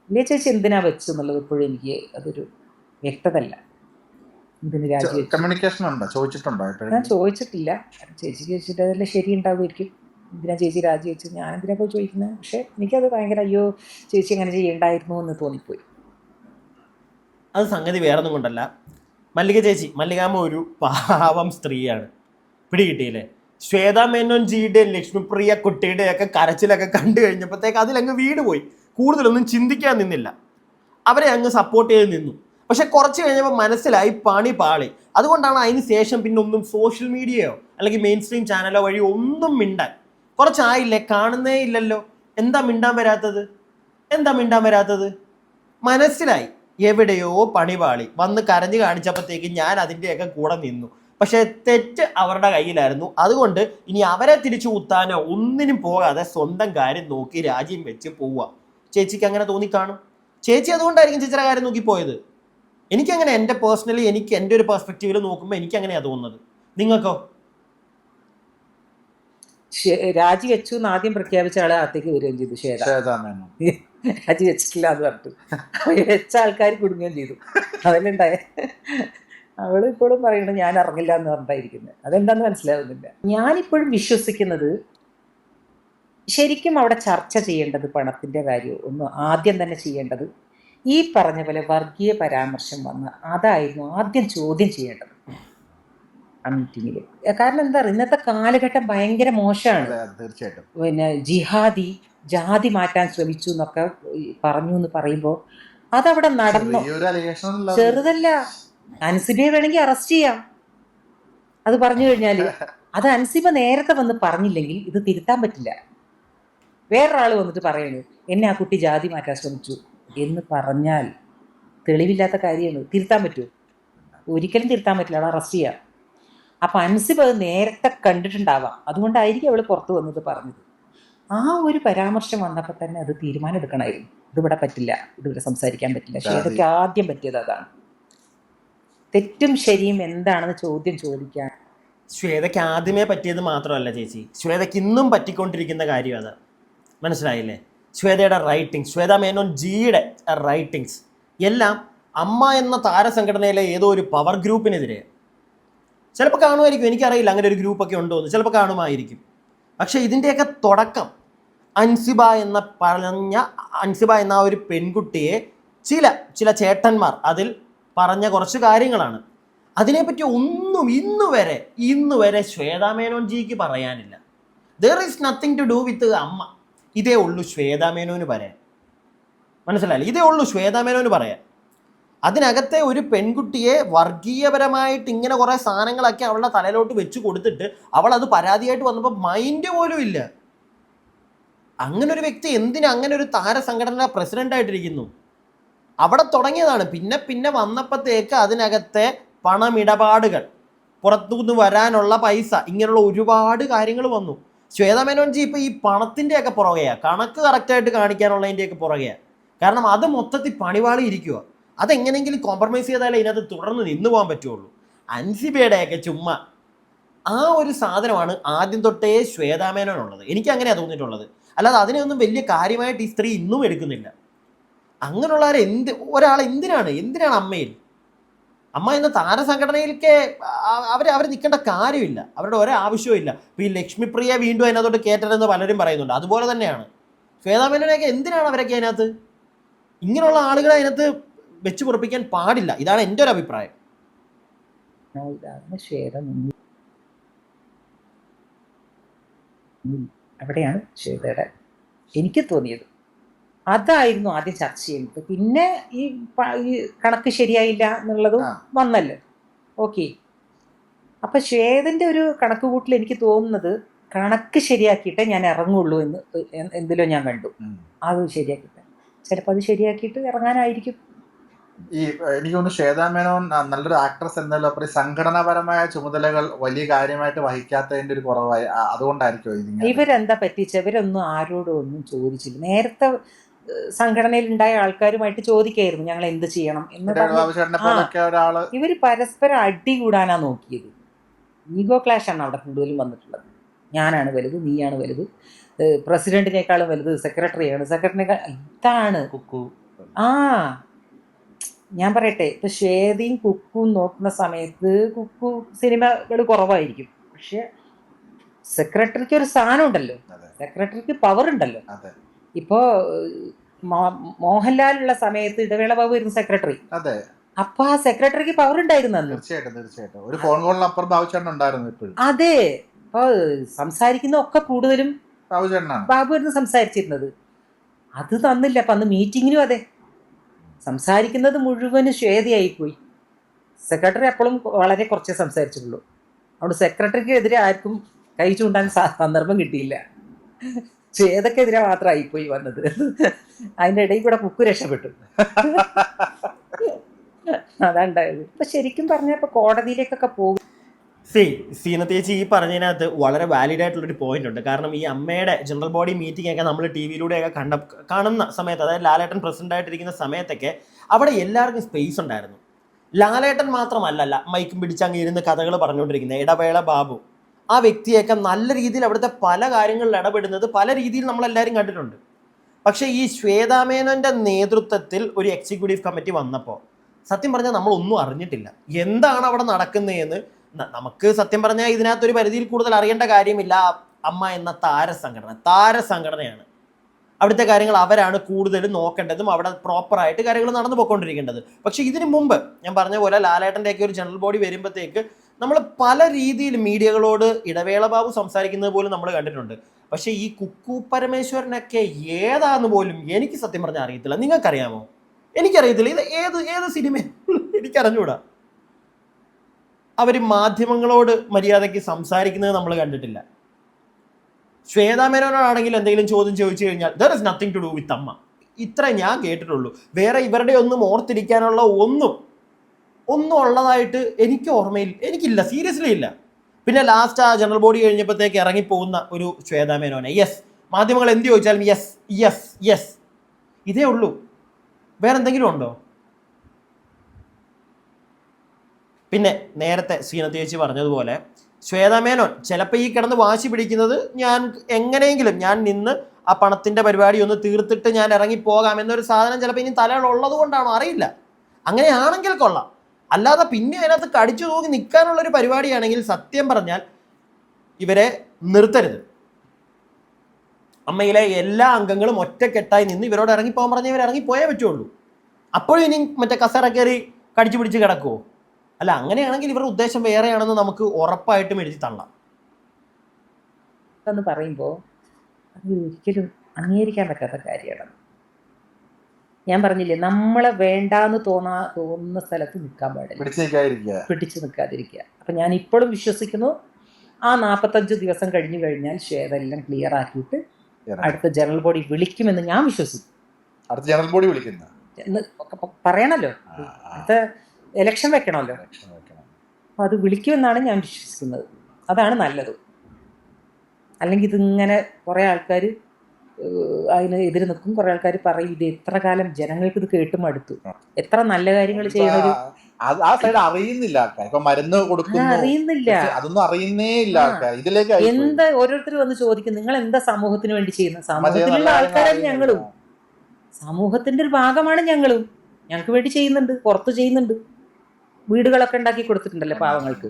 മല്ലിയ ചേച്ചി എന്തിനാ വെച്ചു എന്നുള്ളത് ഇപ്പോഴും എനിക്ക് അതൊരു വ്യക്തതല്ല. എന്തിന് രാജിവെച്ചു? കമ്മ്യൂണിക്കേഷൻ ഉണ്ടോ? ചോദിച്ചിട്ടുണ്ടോ? ഞാൻ ചോദിച്ചിട്ടില്ല. ചേച്ചി ചോദിച്ചിട്ട് അതെല്ലാം ശരി ഉണ്ടാവുമായിരിക്കും. എന്തിനാ ചേച്ചി രാജിവെച്ചു, ഞാൻ എന്തിനാ പോയി ചോദിക്കുന്നത്? പക്ഷെ എനിക്കത് ഭയങ്കര അയ്യോ ചേച്ചി അങ്ങനെ ചെയ്യണ്ടായിരുന്നു എന്ന് തോന്നിപ്പോയി. അത് സംഗതി വേറൊന്നും കൊണ്ടല്ല. മല്ലിക ചേച്ചി, മല്ലികാമ്മ ഒരു പാവം സ്ത്രീയാണ്. പിടികിട്ടിയില്ലേ? ശ്വേതാ മേനോൻ ജിയുടെയും ലക്ഷ്മിപ്രിയ കുട്ടിയുടെയും ഒക്കെ കരച്ചിലൊക്കെ കണ്ടു കഴിഞ്ഞപ്പോഴത്തേക്ക് അതിലങ്ങ് വീട് പോയി. കൂടുതലൊന്നും ചിന്തിക്കാൻ നിന്നില്ല, അവരെ അങ്ങ് സപ്പോർട്ട് ചെയ്ത് നിന്നു. പക്ഷെ കുറച്ച് കഴിഞ്ഞപ്പോൾ മനസ്സിലായി പണി പാളി. അതുകൊണ്ടാണ് അതിന് ശേഷം പിന്നെ ഒന്നും സോഷ്യൽ മീഡിയയോ അല്ലെങ്കിൽ മെയിൻ സ്ട്രീം ചാനലോ വഴി ഒന്നും മിണ്ടാൻ. കുറച്ചായില്ലേ, കാണുന്നേ ഇല്ലല്ലോ. എന്താ മിണ്ടാൻ വരാത്തത്? മനസ്സിലായി എവിടെയോ പണി പാളി. വന്ന് കരഞ്ഞു കാണിച്ചപ്പോഴത്തേക്ക് ഞാൻ അതിൻ്റെയൊക്കെ കൂടെ നിന്നു. പക്ഷെ തെറ്റ് അവരുടെ കയ്യിലായിരുന്നു. അതുകൊണ്ട് ഇനി അവരെ തിരിച്ചു കുത്താനോ ഒന്നിനും പോകാതെ സ്വന്തം കാര്യം നോക്കി രാജ്യം വെച്ച് പോവുക. ചേച്ചിക്ക് അങ്ങനെ തോന്നിക്കാണും. ചേച്ചി അതുകൊണ്ടായിരിക്കും ചേച്ചിയുടെ കാര്യം നോക്കി പോയത്. എനിക്കങ്ങനെ, എൻ്റെ പേഴ്സണലി എനിക്ക് എൻ്റെ ഒരു പെർസ്പെക്റ്റീവിൽ നോക്കുമ്പോൾ എനിക്ക് അങ്ങനെയാണ് തോന്നുന്നത്. നിങ്ങൾക്കോ? രാജിവെച്ചു എന്ന് ആദ്യം പ്രഖ്യാപിച്ച ആളെ അകത്തേക്ക് വരികയും ചെയ്തു ശ്വേത. രാജിവെച്ചിട്ടില്ല എന്ന് പറഞ്ഞിട്ട് വെച്ച ആൾക്കാർ കുടുങ്ങുകയും ചെയ്തു. അതിലുണ്ടായ അവള് ഇപ്പോഴും പറയുന്നത് ഞാൻ അറിഞ്ഞില്ല എന്ന് പറഞ്ഞിട്ടായിരിക്കുന്നത്. അതെന്താന്ന് മനസ്സിലാവുന്നില്ല. ഞാനിപ്പോഴും വിശ്വസിക്കുന്നത് ശരിക്കും അവിടെ ചർച്ച ചെയ്യേണ്ടത് പണത്തിൻ്റെ കാര്യം ഒന്ന് ആദ്യം തന്നെ ചെയ്യേണ്ടത് ഈ പറഞ്ഞ പോലെ വർഗീയ പരാമർശം വന്ന് അതായിരുന്നു ആദ്യം ചോദ്യം ചെയ്യേണ്ടത് ആ മീറ്റിങ്ങിൽ. കാരണം എന്താ പറയുക, ഇന്നത്തെ കാലഘട്ടം ഭയങ്കര മോശമാണ്. തീർച്ചയായിട്ടും. പിന്നെ ജാതി മാറ്റാൻ ശ്രമിച്ചു എന്നൊക്കെ പറഞ്ഞു എന്ന് പറയുമ്പോൾ അതവിടെ നടന്നു. ചെറുതല്ല. അൻസിബയെ വേണമെങ്കിൽ അറസ്റ്റ് ചെയ്യാം. അത് പറഞ്ഞു കഴിഞ്ഞാൽ അത് അൻസിബ നേരത്തെ വന്ന് പറഞ്ഞില്ലെങ്കിൽ ഇത് തിരുത്താൻ പറ്റില്ല. വേറൊരാൾ വന്നിട്ട് പറയുന്നു എന്നെ ആ കുട്ടി ജാതി മാറ്റാൻ ശ്രമിച്ചു എന്ന് പറഞ്ഞാൽ തെളിവില്ലാത്ത കാര്യമാണ്. തിരുത്താൻ പറ്റുമോ? ഒരിക്കലും തിരുത്താൻ പറ്റില്ല. അവൾ അറസ്റ്റ് ചെയ്യാം. അപ്പം അൻസിബ് അത് നേരത്തെ കണ്ടിട്ടുണ്ടാവാം. അതുകൊണ്ടായിരിക്കും അവൾ പുറത്ത് വന്നത് പറഞ്ഞത്. ആ ഒരു പരാമർശം വന്നപ്പോൾ തന്നെ അത് തീരുമാനം എടുക്കണമായിരുന്നു. ഇതിവിടെ പറ്റില്ല, ഇതിവിടെ സംസാരിക്കാൻ പറ്റില്ല. ശ്വേതയ്ക്ക് ആദ്യം പറ്റിയത് അതാണ്. തെറ്റും ശരിയും എന്താണെന്ന് ചോദിക്കാൻ ശ്വേതയ്ക്ക് ആദ്യമേ പറ്റിയത് മാത്രമല്ല ചേച്ചി, ശ്വേതയ്ക്ക് ഇന്നും പറ്റിക്കൊണ്ടിരിക്കുന്ന കാര്യം അത്. മനസ്സിലായില്ലേ? ശ്വേതയുടെ റൈറ്റിങ്സ്, ശ്വേത മേനോൻ ജിയുടെ റൈറ്റിങ്സ് എല്ലാം അമ്മ എന്ന താരസംഘടനയിലെ ഏതോ ഒരു പവർ ഗ്രൂപ്പിനെതിരെ. ചിലപ്പോൾ കാണുമായിരിക്കും, എനിക്കറിയില്ല അങ്ങനെ ഒരു ഗ്രൂപ്പൊക്കെ ഉണ്ടോ എന്ന്. ചിലപ്പോൾ കാണുമായിരിക്കും. പക്ഷേ ഇതിൻ്റെയൊക്കെ തുടക്കം അൻസിബ എന്ന ഒരു പെൺകുട്ടിയെ ചില ചേട്ടന്മാർ അതിൽ പറഞ്ഞ കുറച്ച് കാര്യങ്ങളാണ്. അതിനെപ്പറ്റി ഒന്നും ഇന്ന് വരെ ശ്വേതാ മേനോൻ ജിക്ക് പറയാനില്ല. There is nothing to do with AMMA. ഇതേ ഉള്ളൂ ശ്വേതാ മേനോന് പറയാൻ. മനസ്സിലായില്ലേ? ഇതേ ഉള്ളൂ ശ്വേതാ മേനോന് പറയാൻ. അതിനകത്തെ ഒരു പെൺകുട്ടിയെ വർഗീയപരമായിട്ട് ഇങ്ങനെ കുറേ സാധനങ്ങളൊക്കെ അവളുടെ തലയിലോട്ട് വെച്ച് കൊടുത്തിട്ട് അവൾ അത് പരാതിയായിട്ട് വന്നപ്പോൾ മൈൻഡ് പോലും ഇല്ല. അങ്ങനെ ഒരു വ്യക്തി എന്തിനാ അങ്ങനെ ഒരു താരസംഘടന പ്രസിഡൻ്റായിട്ടിരിക്കുന്നു? അവിടെ തുടങ്ങിയതാണ്. പിന്നെ വന്നപ്പോഴത്തേക്ക് അതിനകത്തെ പണമിടപാടുകൾ, പുറത്തുനിന്ന് വരാനുള്ള പൈസ, ഇങ്ങനെയുള്ള ഒരുപാട് കാര്യങ്ങൾ വന്നു. ശ്വേതാ മേനോൻ ജി ഇപ്പോൾ ഈ പണത്തിൻ്റെയൊക്കെ പുറകെയാണ്, കണക്ക് കറക്റ്റായിട്ട് കാണിക്കാനുള്ളതിൻ്റെയൊക്കെ പുറകെയാണ്. കാരണം അത് മൊത്തത്തിൽ പണിവാളി ഇരിക്കുക. അതെങ്ങനെയെങ്കിലും കോംപ്രമൈസ് ചെയ്താലേ ഇതിനകത്ത് തുടർന്ന് നിന്ന് പോകാൻ പറ്റുള്ളൂ. അൻസിബയുടെയൊക്കെ ചുമ്മാ ആ ഒരു സാധനമാണ് ആദ്യം തൊട്ടേ ശ്വേതാ മേനോനുള്ളത്. എനിക്ക് അങ്ങനെയാണ് തോന്നിയിട്ടുള്ളത്. അല്ലാതെ അതിനെയൊന്നും വലിയ കാര്യമായിട്ട് ഈ സ്ത്രീ ഇന്നും എടുക്കുന്നില്ല. അങ്ങനെയുള്ളവരെ ഒരാളെ എന്തിനാണ് അമ്മ എന്ന താരസംഘടനയിലേക്ക് അവർ നിൽക്കേണ്ട കാര്യമില്ല. അവരുടെ ഒരേ ആവശ്യവും ഇല്ല. ഇപ്പോൾ ഈ ലക്ഷ്മിപ്രിയ വീണ്ടും അതിനകത്തോട്ട് കയറ്റണമെന്ന് പലരും പറയുന്നുണ്ട്. അതുപോലെ തന്നെയാണ് ശ്വേതാ മേനോനെയൊക്കെ എന്തിനാണ് അവരൊക്കെ അതിനകത്ത്? ഇങ്ങനെയുള്ള ആളുകളെ അതിനകത്ത് വെച്ച് പൊറപ്പിക്കാൻ പാടില്ല. ഇതാണ് എൻ്റെ ഒരു അഭിപ്രായം. അവിടെയാണ് ശ്വേതയുടെ എനിക്ക് തോന്നിയത്. അതായിരുന്നു ആദ്യം ചർച്ച ചെയ്യുന്നത്. പിന്നെ ഈ കണക്ക് ശരിയായില്ല എന്നുള്ളതും വന്നല്ലോ. ഓക്കെ. അപ്പം ശ്വേതൻ്റെ ഒരു കണക്ക് കൂട്ടിൽ എനിക്ക് തോന്നുന്നത് കണക്ക് ശരിയാക്കിയിട്ടേ ഞാൻ ഇറങ്ങുള്ളൂ എന്ന് എന്തിലോ ഞാൻ കണ്ടു. അത് ശരിയാക്കിയിട്ട് ചിലപ്പോൾ അത് ശരിയാക്കിയിട്ട് ഇറങ്ങാനായിരിക്കും. എനിക്ക് തോന്നുന്നു ശ്വേതാ മേനോൻ നല്ലൊരു ആക്ട്രസ് എന്നല്ലോ അപ്പുറം സംഘടനാപരമായ ചുമതലകൾ വലിയ കാര്യമായിട്ട് വഹിക്കാത്തതിന്റെ ഒരു കുറവായി, അതുകൊണ്ടായിരിക്കും ഇവരെന്താ പറ്റിച്ച. ഇവരൊന്നും ആരോടും ഒന്നും ചോദിച്ചില്ല. നേരത്തെ സംഘടനയിൽ ഉണ്ടായ ആൾക്കാരുമായിട്ട് ചോദിക്കായിരുന്നു ഞങ്ങൾ എന്ത് ചെയ്യണം എന്ന്. ഇവര് പരസ്പരം അടി കൂടാനാ നോക്കിയത്. ഈഗോ ക്ലാഷ് ആണ് അവിടെ കൂടുതലും വന്നിട്ടുള്ളത്. ഞാനാണ് വലുത്, നീയാണ് വലുത്, പ്രസിഡന്റിനേക്കാളും വലുത് സെക്രട്ടറിനേക്കാൾ ഇതാണ് കുക്കു. ഞാൻ പറയട്ടെ, ഇപ്പൊ ശ്വേതയും കുക്കും നോക്കുന്ന സമയത്ത് കുക്കു സിനിമകൾ കുറവായിരിക്കും. പക്ഷെ സെക്രട്ടറിക്ക് ഒരു സ്ഥാനം ഉണ്ടല്ലോ, സെക്രട്ടറിക്ക് പവർ ഉണ്ടല്ലോ. ഇപ്പോ മോഹൻലാലുള്ള സമയത്ത് ഇടവേള ബാബു ആയിരുന്നു സെക്രട്ടറി. അപ്പൊ ആ സെക്രട്ടറിക്ക് പവർ ഉണ്ടായിരുന്നു അന്ന്. ഒരു ഫോൺ കോളിനപ്പുറം ബാബുചേട്ടനുണ്ടായിരുന്നു. അതെ. അപ്പൊ സംസാരിക്കുന്ന ഒക്കെ കൂടുതലും ബാബു ആയിരുന്നു സംസാരിച്ചിരുന്നത്. അത് തന്നില്ല. അപ്പൊ അന്ന് മീറ്റിങ്ങിനും അതെ സംസാരിക്കുന്നത് മുഴുവനും ശ്വേതയായിപ്പോയി. സെക്രട്ടറി അപ്പോഴും വളരെ കുറച്ചേ സംസാരിച്ചിട്ടുള്ളൂ. അതുകൊണ്ട് സെക്രട്ടറിക്കെതിരെ ആർക്കും കൈ ചൂണ്ടാൻ സന്ദർഭം കിട്ടിയില്ല. ശ്വേതക്കെതിരെ മാത്രമായിപ്പോയി വന്നത്. അതിൻ്റെ ഇടയിൽ കൂടെ കുക്കു രക്ഷപ്പെട്ടു. അതാണ്ടായത്. ഇപ്പൊ ശരിക്കും പറഞ്ഞപ്പോ കോടതിയിലേക്കൊക്കെ പോകും. സീനത്തേച്ചി ഈ പറഞ്ഞതിനകത്ത് വളരെ വാലിഡ് ആയിട്ടുള്ളൊരു പോയിന്റ് ഉണ്ട്. കാരണം ഈ അമ്മയുടെ ജനറൽ ബോഡി മീറ്റിംഗ് ഒക്കെ നമ്മൾ ടി വിയിലൂടെയൊക്കെ കാണുന്ന സമയത്ത്, അതായത് ലാലേട്ടൻ പ്രസിഡന്റ് ആയിട്ടിരിക്കുന്ന സമയത്തൊക്കെ അവിടെ എല്ലാവർക്കും സ്പേസ് ഉണ്ടായിരുന്നു. ലാലേട്ടൻ മാത്രമല്ല മൈക്കും പിടിച്ചങ്ങ് ഇരുന്ന് കഥകൾ പറഞ്ഞുകൊണ്ടിരിക്കുന്നത് ഇടവേള ബാബു, ആ വ്യക്തിയൊക്കെ നല്ല രീതിയിൽ അവിടുത്തെ പല കാര്യങ്ങളിൽ ഇടപെടുന്നത് പല രീതിയിൽ നമ്മളെല്ലാവരും കണ്ടിട്ടുണ്ട്. പക്ഷേ ഈ ശ്വേതാമേനോന്റെ നേതൃത്വത്തിൽ ഒരു എക്സിക്യൂട്ടീവ് കമ്മിറ്റി വന്നപ്പോൾ സത്യം പറഞ്ഞാൽ നമ്മളൊന്നും അറിഞ്ഞിട്ടില്ല എന്താണ് അവിടെ നടക്കുന്നതെന്ന്. നമുക്ക് സത്യം പറഞ്ഞാൽ ഇതിനകത്തൊരു പരിധിയിൽ കൂടുതൽ അറിയേണ്ട കാര്യമില്ല. അമ്മ എന്ന താരസംഘടനയാണ്. അവിടുത്തെ കാര്യങ്ങൾ അവരാണ് കൂടുതലും നോക്കേണ്ടതും അവിടെ പ്രോപ്പറായിട്ട് കാര്യങ്ങൾ നടന്നു പോയിക്കൊണ്ടിരിക്കേണ്ടത്. പക്ഷെ ഇതിനു മുമ്പ് ഞാൻ പറഞ്ഞ പോലെ ലാലേട്ടൻ്റെയൊക്കെ ഒരു ജനറൽ ബോഡി വരുമ്പോഴത്തേക്ക് നമ്മൾ പല രീതിയിൽ മീഡിയകളോട് ഇടവേള ബാബു സംസാരിക്കുന്നത് പോലും നമ്മൾ കണ്ടിട്ടുണ്ട്. പക്ഷെ ഈ കുക്കു പരമേശ്വരനൊക്കെ ഏതാന്ന് പോലും എനിക്ക് സത്യം പറഞ്ഞാൽ അറിയത്തില്ല. നിങ്ങൾക്കറിയാമോ? എനിക്കറിയത്തില്ല. ഇത് ഏത് സിനിമ എനിക്കറിഞ്ഞൂടാ. അവർ മാധ്യമങ്ങളോട് മര്യാദയ്ക്ക് സംസാരിക്കുന്നത് നമ്മൾ കണ്ടിട്ടില്ല. ശ്വേതാമേനോനാണെങ്കിൽ എന്തെങ്കിലും ചോദ്യം ചോദിച്ചു കഴിഞ്ഞാൽ there is nothing to do with AMMA, ഇത്ര ഞാൻ കേട്ടിട്ടുള്ളൂ. വേറെ ഇവരുടെ ഒന്നും ഓർത്തിരിക്കാനുള്ള ഒന്നും ഉള്ളതായിട്ട് എനിക്ക് ഓർമ്മയിൽ എനിക്കില്ല, സീരിയസ്ലി ഇല്ല. പിന്നെ ലാസ്റ്റ് ആ ജനറൽ ബോഡി കഴിഞ്ഞപ്പോഴത്തേക്ക് ഇറങ്ങിപ്പോകുന്ന ഒരു ശ്വേതാമേനോനെ, യെസ് മാധ്യമങ്ങൾ എന്ത് ചോദിച്ചാലും യെസ് യെസ് യെസ്, ഇതേ ഉള്ളൂ. വേറെ എന്തെങ്കിലും ഉണ്ടോ? പിന്നെ നേരത്തെ ശ്രീനത്തേച്ചി പറഞ്ഞതുപോലെ ശ്വേതാമേനോൻ ചിലപ്പോൾ ഈ കിടന്ന് വാശി പിടിക്കുന്നത് ഞാൻ എങ്ങനെയെങ്കിലും ഞാൻ നിന്ന് ആ പണത്തിൻ്റെ പരിപാടി ഒന്ന് തീർത്തിട്ട് ഞാൻ ഇറങ്ങിപ്പോകാം എന്നൊരു സാധനം ചിലപ്പോൾ ഇനി തലയിലുള്ളത് കൊണ്ടാണോ അറിയില്ല. അങ്ങനെയാണെങ്കിൽ കൊള്ളാം. അല്ലാതെ പിന്നെ അതിനകത്ത് കടിച്ചു തൂങ്ങി നിൽക്കാനുള്ളൊരു പരിപാടിയാണെങ്കിൽ സത്യം പറഞ്ഞാൽ ഇവരെ നിർത്തരുത്. അമ്മയിലെ എല്ലാ അംഗങ്ങളും ഒറ്റക്കെട്ടായി നിന്ന് ഇവരോട് ഇറങ്ങിപ്പോകാൻ പറഞ്ഞാൽ ഇവർ ഇറങ്ങിപ്പോയേ പറ്റുള്ളൂ. അപ്പോഴും ഇനി മറ്റേ കസേര കയറി കടിച്ചു പിടിച്ച് കിടക്കുമോ? അല്ല, അങ്ങനെയാണെങ്കിൽ ഇവരുടെ ഉദ്ദേശം വേറെയാണെന്ന് നമുക്ക് ഉറപ്പായിട്ടും എഴുതി തള്ളാം. എന്ന് പറയുമ്പോൾ അത് ഒരിക്കലും അംഗീകരിക്കാൻ പറ്റാത്ത കാര്യമാണ്. ഞാൻ പറഞ്ഞില്ലേ, നമ്മളെ വേണ്ടാന്ന് തോന്നുന്ന സ്ഥലത്ത് നിൽക്കാൻ പാടില്ല, പിടിച്ചു നിൽക്കാതിരിക്കുക. അപ്പം ഞാൻ ഇപ്പോഴും വിശ്വസിക്കുന്നു ആ 45 ദിവസം കഴിഞ്ഞു കഴിഞ്ഞാൽ ശ്വേതെല്ലാം ക്ലിയർ ആക്കിയിട്ട് അടുത്ത ജനറൽ ബോഡി വിളിക്കുമെന്ന് ഞാൻ വിശ്വസിക്കും. അടുത്ത ജനറൽ ബോഡി വിളിക്കുന്ന പറയണല്ലോ, അടുത്ത ഇലക്ഷൻ വെക്കണമല്ലോ, അപ്പം അത് വിളിക്കുമെന്നാണ് ഞാൻ വിശ്വസിക്കുന്നത്. അതാണ് നല്ലത്. അല്ലെങ്കിൽ ഇതിങ്ങനെ കുറേ ആൾക്കാർ അതിന് എതിര് നിൽക്കും, കുറേ ആൾക്കാർ പറയും ഇത് എത്ര കാലം ജനങ്ങൾക്ക് ഇത് കേട്ടും അടുത്തു, എത്ര നല്ല കാര്യങ്ങൾ ചെയ്യുന്നത് ആ സൈഡ് അറിയുന്നില്ല. മരുന്ന് കൊടുക്കുന്നു അറിയുന്നില്ല, അതൊന്നും അറിയുന്നേ ഇല്ല. ഇതിലേക്ക് എന്താ ഓരോരുത്തർ വന്ന് ചോദിക്കും നിങ്ങൾ എന്താ സമൂഹത്തിന് വേണ്ടി ചെയ്യുന്നത്? സമൂഹത്തിലുള്ള ആൾക്കാരാണ് ഞങ്ങളും, സമൂഹത്തിന്റെ ഒരു ഭാഗമാണ് ഞങ്ങളും. ഞങ്ങൾക്ക് വേണ്ടി ചെയ്യുന്നുണ്ട്, പുറത്ത് ചെയ്യുന്നുണ്ട്, വീടുകളൊക്കെ ഉണ്ടാക്കി കൊടുത്തിട്ടുണ്ടല്ലോ പാവങ്ങൾക്ക്.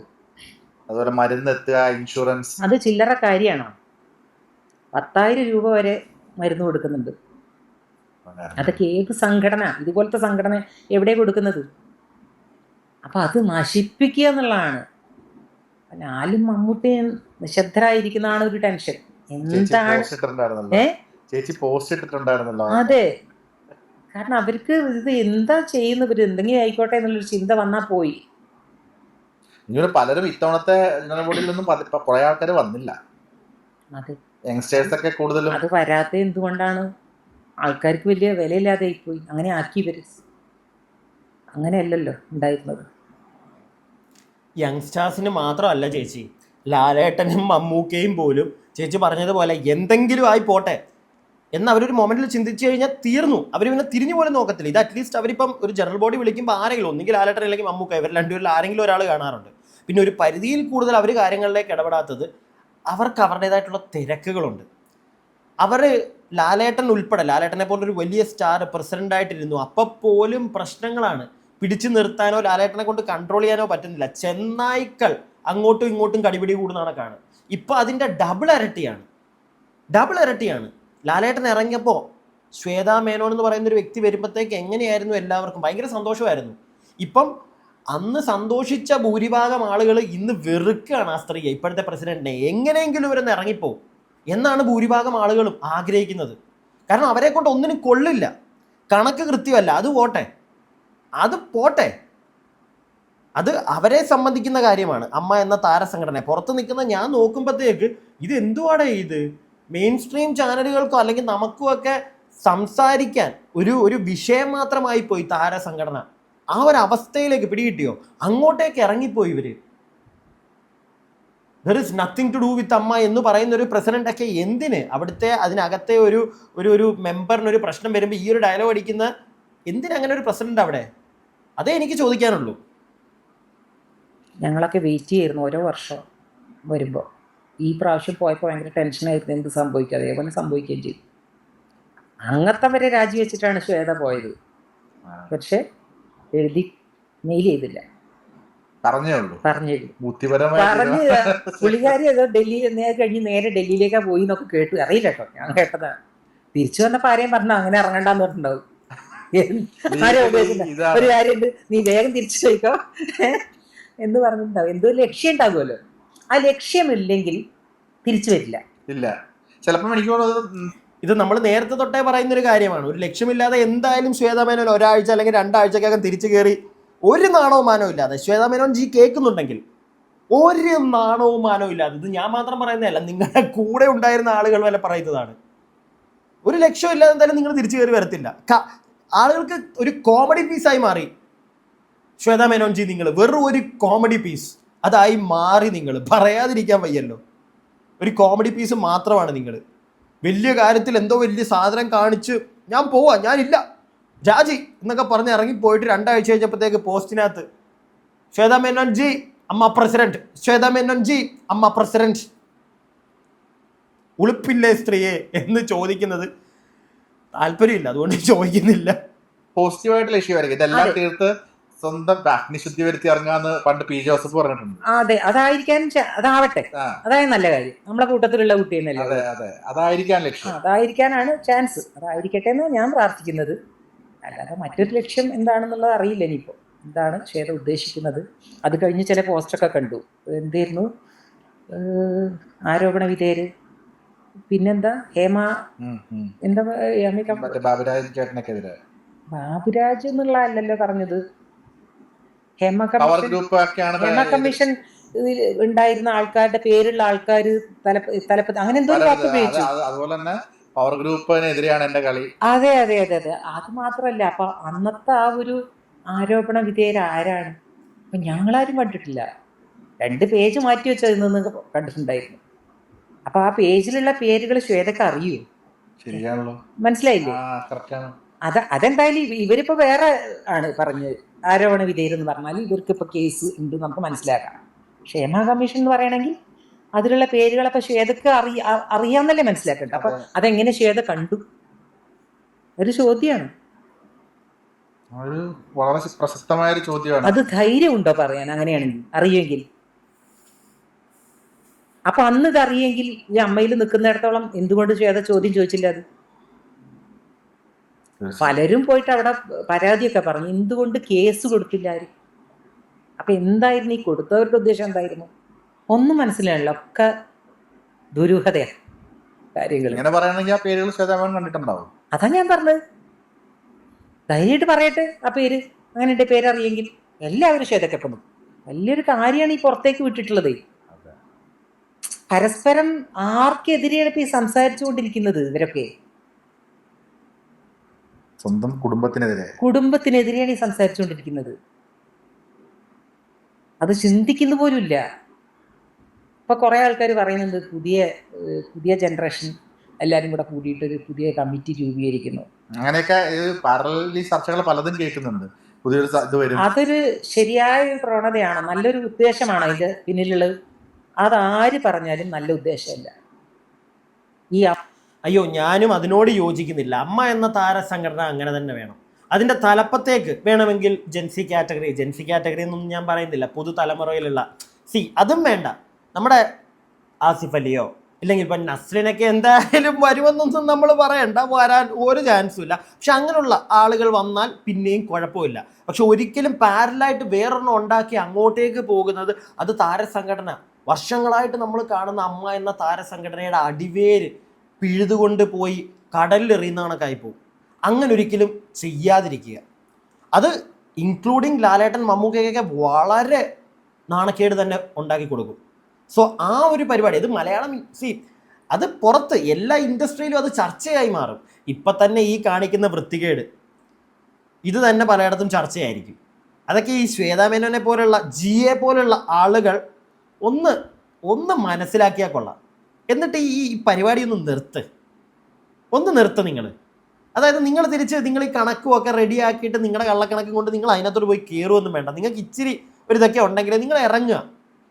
അതുപോലെ മരുന്ന് എത്തുക, ഇൻഷുറൻസ്, അത് ചില്ലറ കാര്യമാണോ? 10,000 രൂപ വരെ മരുന്ന് കൊടുക്കുന്നുണ്ട്. അതൊക്കെ ഏത് സംഘടന, ഇതുപോലത്തെ സംഘടന എവിടെ കൊടുക്കുന്നത്? അപ്പൊ അത് നശിപ്പിക്കുക എന്നുള്ളതാണ്. ഞാനും മമ്മൂട്ടിയും നിശബ്ദരായിരിക്കുന്നതാണ് ഒരു ടെൻഷൻ. എന്താണ് അതെ, കാരണം അവർക്ക് ഇത് എന്താ ചെയ്യുന്നവര്, എന്തെങ്കിലും ആയിക്കോട്ടെ എന്നുള്ളൊരു ചിന്ത വന്നാൽ പോയി. പലരും ഇത്തവണത്തെ ജനറൽ ബോഡിയിലൊന്നും കുറെ ആൾക്കാർ വന്നില്ല. അതെ, യങ്സ്റ്റേഴ്സ് ഒക്കെ കൂടുതലും. അത് വരാത്ത എന്തുകൊണ്ടാണ്? ആൾക്കാർക്ക് വലിയ വിലയില്ലാതെ ആയിപ്പോയി. അങ്ങനെ ആക്കി ഇവര്. അങ്ങനെയല്ലല്ലോ ഉണ്ടായിരുന്നത്. യങ്സ്റ്റേഴ്സിന് മാത്രമല്ല ചേച്ചി, ലാലേട്ടനും മമ്മൂക്കയും പോലും ചേച്ചി പറഞ്ഞതുപോലെ എന്തെങ്കിലും ആയി പോട്ടെ എന്ന് അവരൊരു മൊമെന്റിൽ ചിന്തിച്ചു കഴിഞ്ഞാൽ തീർന്നു. അവർ പിന്നെ തിരിഞ്ഞു പോലും നോക്കത്തില്ല. ഇത് അറ്റ്ലീസ്റ്റ് അവരിപ്പം ഒരു ജനറൽ ബോഡി വിളിക്കുമ്പോൾ ആരെങ്കിലും, ഒന്നെങ്കിൽ ലാലേട്ടൻ അല്ലെങ്കിൽ മമ്മൂക്ക, ഇവർ രണ്ടുപേരിൽ ആരെങ്കിലും ഒരാൾ കാണാറുണ്ട്. പിന്നെ ഒരു പരിധിയിൽ കൂടുതൽ അവർ കാര്യങ്ങളിലേക്ക് ഇടപെടാത്തത് അവർക്ക് അവരുടേതായിട്ടുള്ള തിരക്കുകളുണ്ട്. അവർ ലാലേട്ടൻ ഉൾപ്പെടെ, ലാലേട്ടനെ പോലൊരു വലിയ സ്റ്റാർ പ്രസിഡൻ്റായിട്ടിരുന്നു, അപ്പം പോലും പ്രശ്നങ്ങളാണ്. പിടിച്ചു നിർത്താനോ ലാലേട്ടനെ കൊണ്ട് കൺട്രോൾ ചെയ്യാനോ പറ്റുന്നില്ല. ചെന്നായ്ക്കൾ അങ്ങോട്ടും ഇങ്ങോട്ടും കടിപിടി കൂടുന്ന കണക്കാണ്. ഇപ്പം അതിൻ്റെ ഡബിൾ ഇരട്ടിയാണ്. ലാലേട്ടൻ ഇറങ്ങിയപ്പോൾ ശ്വേതാ മേനോൻ എന്ന് പറയുന്ന ഒരു വ്യക്തി വരുമ്പോഴത്തേക്ക് എങ്ങനെയായിരുന്നു? എല്ലാവർക്കും ഭയങ്കര സന്തോഷമായിരുന്നു. ഇപ്പം അന്ന് സന്തോഷിച്ച ഭൂരിഭാഗം ആളുകൾ ഇന്ന് വെറുക്കുകയാണ് ആ സ്ത്രീയെ, ഇപ്പോഴത്തെ പ്രസിഡന്റിനെ. എങ്ങനെയെങ്കിലും ഇവരൊന്ന് ഇറങ്ങിപ്പോവും എന്നാണ് ഭൂരിഭാഗം ആളുകളും ആഗ്രഹിക്കുന്നത്. കാരണം അവരെ കൊണ്ട് ഒന്നിനും കൊള്ളില്ല, കണക്ക് കൃത്യമല്ല. അത് പോട്ടെ, അത് പോട്ടെ, അത് അവരെ സംബന്ധിക്കുന്ന കാര്യമാണ്. അമ്മ എന്ന താരസംഘടന പുറത്ത് നിൽക്കുന്ന ഞാൻ നോക്കുമ്പോഴത്തേക്ക് ഇത് എന്തുവാടേ ഇത്, മെയിൻ സ്ട്രീം ചാനലുകൾക്കോ അല്ലെങ്കിൽ നമുക്കും ഒക്കെ സംസാരിക്കാൻ ഒരു വിഷയം മാത്രമായി പോയി താരസംഘടന. ആ ഒരു അവസ്ഥയിലേക്ക് പിടികിട്ടിയോ? അങ്ങോട്ടേക്ക് ഇറങ്ങിപ്പോയി ഇവര്. There is nothing to do with AMMA എന്ന് പറയുന്ന ഒരു പ്രസിഡന്റ് ഒക്കെ എന്തിന്? അവിടുത്തെ അതിനകത്തെ ഒരു മെമ്പറിനൊരു പ്രശ്നം വരുമ്പോൾ ഈ ഒരു ഡയലോഗ് അടിക്കുന്ന എന്തിനങ്ങനെ ഒരു പ്രസിഡന്റ് അവിടെ? അതേ എനിക്ക് ചോദിക്കാനുള്ളൂ. ഞങ്ങളൊക്കെ വെയിറ്റ് ചെയ്യായിരുന്നു ഓരോ വർഷം വരുമ്പോൾ. ഈ പ്രാവശ്യം പോയപ്പോൾ ഭയങ്കര ടെൻഷനായിരുന്നു, എന്ത് സംഭവിക്കും. അതേപോലെ സംഭവിക്കുകയും ചെയ്തു. അങ്ങത്തെ വരെ രാജിവെച്ചിട്ടാണ് ശ്വേത പോയത്. പക്ഷെ എഴുതി മെയിൽ ചെയ്തില്ല, പറഞ്ഞേ ഉള്ളൂ, പറഞ്ഞു ബുദ്ധിപരമായി പുള്ളിക്കാരി ഏതോ ഡൽഹി കഴിഞ്ഞ് നേരെ ഡൽഹിയിലേക്കാ പോയി എന്നൊക്കെ കേട്ടു. അറിയില്ല കേട്ടോ, ഞാൻ കേട്ടതാണ്. തിരിച്ചു വന്നപ്പോൾ ആരെയും പറഞ്ഞു അങ്ങനെ ഇറങ്ങണ്ടെന്ന് പറഞ്ഞിട്ടുണ്ടാവും. ആരെയും ഉപയോഗിച്ചില്ല. ഒരു കാര്യമുണ്ട്, നീ വേഗം തിരിച്ചു പോയിക്കോ എന്ന് പറഞ്ഞിട്ടുണ്ടാവും. എന്തോ ലക്ഷ്യം ഉണ്ടാകുമല്ലോ, ആ ലക്ഷ്യമില്ലെങ്കിൽ തിരിച്ചു വരില്ല. ഇല്ല, ചിലപ്പോൾ എനിക്ക് തോന്നുന്നത് ഇത് നമ്മൾ നേരത്തെ തൊട്ടേ പറയുന്ന ഒരു കാര്യമാണ്. ഒരു ലക്ഷ്യമില്ലാതെ എന്തായാലും ശ്വേതാ മേനോൻ ഒരാഴ്ച അല്ലെങ്കിൽ 2 ആഴ്ചക്കകം തിരിച്ചു കയറി ഒരു നാണവും മാനവും ഇല്ലാതെ ശ്വേതാ മേനോൻ ജി കേൾക്കുന്നുണ്ടെങ്കിൽ ഒരു നാണവും മാനവും ഇല്ലാതെ, ഇത് ഞാൻ മാത്രം പറയുന്നതല്ല, നിങ്ങളുടെ കൂടെ ഉണ്ടായിരുന്ന ആളുകൾ വല്ല പറയുന്നതാണ്. ഒരു ലക്ഷ്യമില്ലാതെ എന്തായാലും നിങ്ങൾ തിരിച്ചു കയറി വരത്തില്ല. ആളുകൾക്ക് ഒരു കോമഡി പീസായി മാറി ശ്വേതാ മേനോൻ ജി. നിങ്ങൾ വെറും ഒരു കോമഡി പീസ് അതായി മാറി. നിങ്ങൾ പറയാതിരിക്കാൻ വയ്യല്ലോ, ഒരു കോമഡി പീസ് മാത്രമാണ് നിങ്ങൾ. വലിയ കാര്യത്തിൽ എന്തോ വലിയ സാധനം കാണിച്ച് ഞാൻ പോവാ, ഞാനില്ല, രാജി എന്നൊക്കെ പറഞ്ഞ് ഇറങ്ങിപ്പോയിട്ട് 2 ആഴ്ച കഴിഞ്ഞപ്പോഴത്തേക്ക് പോസ്റ്റിനകത്ത് ശ്വേതാ മേനോൻ ജി അമ്മ പ്രസിഡന്റ്, ശ്വേതാ മേനോൻ ജി അമ്മ പ്രസിഡന്റ്, ഉളുപ്പില്ലേ സ്ത്രീയെ എന്ന് ചോദിക്കുന്നത് താല്പര്യമില്ല, അതുകൊണ്ട് ചോദിക്കുന്നില്ല. പോസിറ്റീവായിട്ടുള്ള ഇഷ്യൂ ആയിരിക്കും. ഇതെല്ലാം തീർത്ത് സ്വന്തം അഗ്നിശുദ്ധി വരുത്തി ഇറങ്ങാന്ന് പണ്ട് പി ജോസഫ് പറഞ്ഞിട്ടുണ്ട്. അതെ, അതായിരിക്കാൻ അതാവട്ടെ, അതായത് നല്ല കാര്യം. നമ്മളെ കൂട്ടത്തിലുള്ള കുട്ടിയെന്നല്ലേ. അതെ അതെ, അതായിരിക്കാൻ ലക്ഷ്യം, അതായിരിക്കാനാണ് ചാൻസ്. അതായിരിക്കട്ടെ എന്ന് ഞാൻ പ്രാർത്ഥിക്കുന്നത്. അല്ലാതെ മറ്റൊരു ലക്ഷ്യം എന്താണെന്നുള്ളത് അറിയില്ല ഇനിയിപ്പോൾ. എന്താണ് ശ്വേത ഉദ്ദേശിക്കുന്നത്? അത് കഴിഞ്ഞ് ചില പോസ്റ്റൊക്കെ കണ്ടു. എന്തായിരുന്നു, ആരോപണ വിധേയര്, പിന്നെന്താ ഹേമ, എന്താ ബാബുരാജ് ചേട്ടനൊക്കെതിരെ. ബാബുരാജ് എന്നുള്ള അല്ലല്ലോ പറഞ്ഞത്, ഹേമ കമ്മീഷൻ ഉണ്ടായിരുന്ന ആൾക്കാരുടെ പേരുള്ള ആൾക്കാർ തലപ്പത്ത് അങ്ങനെ എന്തോ വാക്ക് ഉപയോഗിച്ചു. അതുപോലെ തന്നെ പവർ ഗ്രൂപ്പിനെതിരെയാണ് എന്റെ കളി. അതെ അതെ അതെ അതെ. അത് മാത്രമല്ല, അപ്പൊ അന്നത്തെ ആ ഒരു ആരോപണ വിധേയർ ആരാണ്? അപ്പൊ ഞങ്ങളാരും കണ്ടിട്ടില്ല. 2 പേജ് മാറ്റി വെച്ചതിൽ നിന്ന് കണ്ടിട്ടുണ്ടായിരുന്നു. അപ്പൊ ആ പേജിലുള്ള പേരുകൾ ശ്വേതക്ക് അറിയൂ? ശരിയാണല്ലോ, മനസ്സിലായില്ലേ? അതെന്തായാലും ഇവരിപ്പോ വേറെ ആണ് പറഞ്ഞത്. ആരോപണ വിധേയരെന്ന് പറഞ്ഞാൽ ഇവർക്ക് ഇപ്പൊ കേസ് ഉണ്ട് നമുക്ക് മനസ്സിലാക്കാം. ക്ഷേമ കമ്മീഷൻ എന്ന് പറയണമെങ്കിൽ അതിലുള്ള പേരുകളൊക്കെ ശ്വേതക്ക് അറിയാന്നല്ലേ മനസ്സിലാക്കട്ടെ. അപ്പൊ അതെങ്ങനെ ശ്വേത കണ്ടു? ഒരു ചോദ്യമാണ്, വളരെ പ്രസക്തമായ ഒരു ചോദ്യമാണ്. അത് ധൈര്യം ഉണ്ടോ പറയാൻ? അങ്ങനെയാണെങ്കിൽ അറിയുമെങ്കിൽ. അപ്പൊ അന്ന് ഇത് അറിയെങ്കിൽ ഈ അമ്മയിൽ നിൽക്കുന്നിടത്തോളം എന്തുകൊണ്ട് ശ്വേത ചോദ്യം ചോദിച്ചില്ല? അത് പലരും പോയിട്ട് അവിടെ പരാതിയൊക്കെ പറഞ്ഞു, എന്തുകൊണ്ട് കേസ് കൊടുത്തില്ല ആരും? അപ്പൊ എന്തായിരുന്നു ഈ കൊടുത്തവരുടെ ഉദ്ദേശം? എന്തായിരുന്നു? ഒന്നും മനസ്സിലാണല്ലോ, ഒക്കെ ദുരൂഹതയാ കാര്യങ്ങൾ. അതാ ഞാൻ പറഞ്ഞത്, ധൈര്യമായിട്ട് പറയട്ടെ ആ പേര്. അങ്ങനെ എൻ്റെ പേരറിയെങ്കിൽ എല്ലാവരും ശ്വേതക്കപ്പെടും. വലിയൊരു കാര്യമാണ് ഈ പുറത്തേക്ക് വിട്ടിട്ടുള്ളത്. പരസ്പരം ആർക്കെതിരെയാണ് ഇപ്പൊ ഈ സംസാരിച്ചുകൊണ്ടിരിക്കുന്നത്? ഇവരൊക്കെ സ്വന്തം കുടുംബത്തിനെതിരെയാണ് ഈ സംസാരിച്ചുകൊണ്ടിരിക്കുന്നത്. അത് ചിന്തിക്കുന്ന പോലും ഇല്ല. ഇപ്പൊ കുറെ ആൾക്കാർ പറയുന്നുണ്ട് പുതിയ ജനറേഷൻ എല്ലാരും കൂടെ കൂടിയിട്ട് ഒരു പുതിയ കമ്മിറ്റി രൂപീകരിക്കുന്നു. അങ്ങനെയൊക്കെ ചർച്ചകൾ പലതും കേൾക്കുന്നുണ്ട്. അതൊരു ശരിയായ പ്രവണതയാണ്, നല്ലൊരു ഉദ്ദേശമാണ് അതിന്റെ പിന്നിലുള്ളത്. അതാര് പറഞ്ഞാലും നല്ല ഉദ്ദേശമല്ല. അയ്യോ, ഞാനും അതിനോട് യോജിക്കുന്നില്ല. അമ്മ എന്ന താരസംഘടന അങ്ങനെ തന്നെ വേണം. അതിൻ്റെ തലപ്പത്തേക്ക് വേണമെങ്കിൽ ജെൻസി കാറ്റഗറി എന്നൊന്നും ഞാൻ പറയുന്നില്ല, പുതുതലമുറയിലുള്ള അതും വേണ്ട. നമ്മുടെ ആസിഫ് അലിയോ ഇല്ലെങ്കിൽ ഇപ്പം നസ്ലിനൊക്കെ എന്തായാലും വരുമെന്നൊന്നും നമ്മൾ പറയണ്ട, വരാൻ ഒരു ചാൻസും ഇല്ല. പക്ഷെ അങ്ങനെയുള്ള ആളുകൾ വന്നാൽ പിന്നെയും കുഴപ്പമില്ല. പക്ഷെ ഒരിക്കലും പാരലായിട്ട് വേറൊരെണ്ണം ഉണ്ടാക്കി അങ്ങോട്ടേക്ക് പോകുന്നത് അത് താരസംഘടന വർഷങ്ങളായിട്ട് നമ്മൾ കാണുന്ന അമ്മ എന്ന താരസംഘടനയുടെ അടിവേര് പിഴുതുകൊണ്ട് പോയി കടലിലെറിയുന്ന കണക്കായി പോകും. അങ്ങനെ ഒരിക്കലും ചെയ്യാതിരിക്കുക. അത് ഇൻക്ലൂഡിങ് ലാലേട്ടൻ മമ്മൂക്കയൊക്കെ വളരെ നാണക്കേട് തന്നെ ഉണ്ടാക്കി കൊടുക്കും. സോ ആ ഒരു പരിപാടി ഇത് മലയാളം അത് പുറത്ത് എല്ലാ ഇൻഡസ്ട്രിയിലും അത് ചർച്ചയായി മാറും. ഇപ്പം തന്നെ ഈ കാണിക്കുന്ന വൃത്തികേട് ഇത് തന്നെ പലയിടത്തും ചർച്ചയായിരിക്കും. അതൊക്കെ ഈ ശ്വേതാമേനോനെ പോലുള്ള ജിയെ പോലുള്ള ആളുകൾ ഒന്ന് മനസ്സിലാക്കിയാൽ കൊള്ളാം. എന്നിട്ട് ഈ പരിപാടി ഒന്ന് നിർത്ത് നിങ്ങൾ. അതായത് നിങ്ങൾ തിരിച്ച് നിങ്ങൾ ഈ കണക്കും ഒക്കെ റെഡിയാക്കിയിട്ട് നിങ്ങളുടെ കള്ളക്കണക്കും കൊണ്ട് നിങ്ങൾ അതിനകത്തോട്ട് പോയി കയറുമൊന്നും വേണ്ട. നിങ്ങൾക്ക് ഇച്ചിരി ഒരു ഇതൊക്കെ ഉണ്ടെങ്കിൽ നിങ്ങൾ ഇറങ്ങുക.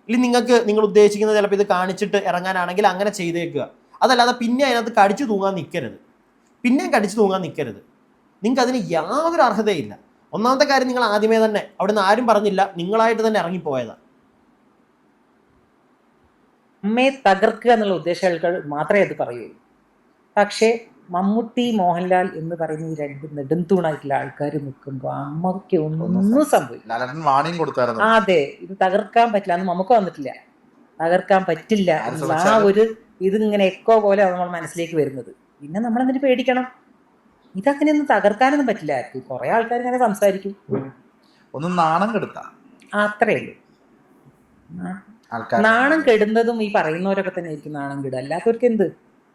ഇല്ലെങ്കിൽ നിങ്ങൾക്ക് നിങ്ങൾ ഉദ്ദേശിക്കുന്നത് ചിലപ്പോൾ ഇത് കാണിച്ചിട്ട് ഇറങ്ങാനാണെങ്കിൽ അങ്ങനെ ചെയ്തേക്കുക. അതല്ലാതെ പിന്നെ അതിനകത്ത് കടിച്ചു തൂങ്ങാൻ നിൽക്കരുത്. നിങ്ങൾക്ക് അതിന് യാതൊരു അർഹതയില്ല. ഒന്നാമത്തെ കാര്യം, നിങ്ങൾ ആദ്യമേ തന്നെ അവിടുന്ന് ആരും പറഞ്ഞില്ല, നിങ്ങളായിട്ട് തന്നെ ഇറങ്ങിപ്പോയതാണ്. അമ്മയെ തകർക്കുക എന്നുള്ള ഉദ്ദേശങ്ങൾക്ക് മാത്രമേ അത് പറയുള്ളൂ. പക്ഷേ മമ്മൂട്ടി, മോഹൻലാൽ എന്ന് പറയുന്ന ഈ രണ്ട് നെടുംതൂണായിട്ടുള്ള ആൾക്കാർ നിൽക്കുമ്പോൾ അമ്മയ്ക്ക് ഒന്നും സംഭവിക്കും. അതെ, ഇത് തകർക്കാൻ പറ്റില്ല. അന്ന് നമുക്ക് വന്നിട്ടില്ല, തകർക്കാൻ പറ്റില്ല. ആ ഒരു ഇതിങ്ങനെ എക്കോ പോലെ നമ്മൾ മനസ്സിലേക്ക് വരുന്നത്. പിന്നെ നമ്മളെന്നിട്ട് പേടിക്കണം. ഇതങ്ങനെയൊന്നും തകർക്കാനൊന്നും പറ്റില്ല. കുറെ ആൾക്കാർ ഇങ്ങനെ സംസാരിക്കും, ഒന്നും നാണം കെടുത്താം, അത്രേ ഉള്ളൂ. നാണം കെടുന്നതും ഈ പറയുന്നവരൊക്കെ തന്നെ ആയിരിക്കും നാണം കെടുക, അല്ലാത്തവർക്ക് എന്ത്.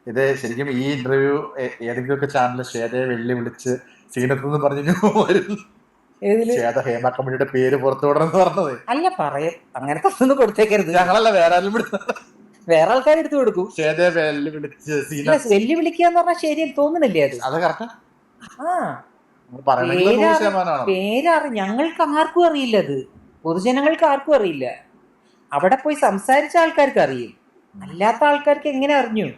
ഇത് ശരിക്കും ഈ ഇന്റർവ്യൂ ഏതെങ്കിലുമൊക്കെ ചാനലിൽ ശ്വേതയെ വെല്ലുവിളിച്ച് സീനത്തെന്ന് പറഞ്ഞു വരുന്നു. ശ്വേത ഹേമ കമ്പനിയുടെ പേര് പുറത്തു വിടണമെന്ന് പറഞ്ഞത് അല്ല, പറയും അങ്ങനത്തെ ഒന്നും കൊടുത്തേക്കരുത്. ഞങ്ങളല്ല, വേറെ ആരും വേറെ ആൾക്കാർ എടുത്തു കൊടുക്കും. ശ്വേതയെ വെല്ലുവിളിച്ച് വെല്ലുവിളിക്കുക എന്ന് പറഞ്ഞാൽ ശരിയെന്ന് തോന്നുന്നില്ലേ? അത് കറക്റ്റാ. ഞങ്ങൾക്ക് ആർക്കും അറിയില്ല, അത് പൊതുജനങ്ങൾക്ക് ആർക്കും അറിയില്ല. അവിടെ പോയി സംസാരിച്ച ആൾക്കാർക്ക് അറിയും, അല്ലാത്ത ആൾക്കാർക്ക് എങ്ങനെ അറിഞ്ഞു?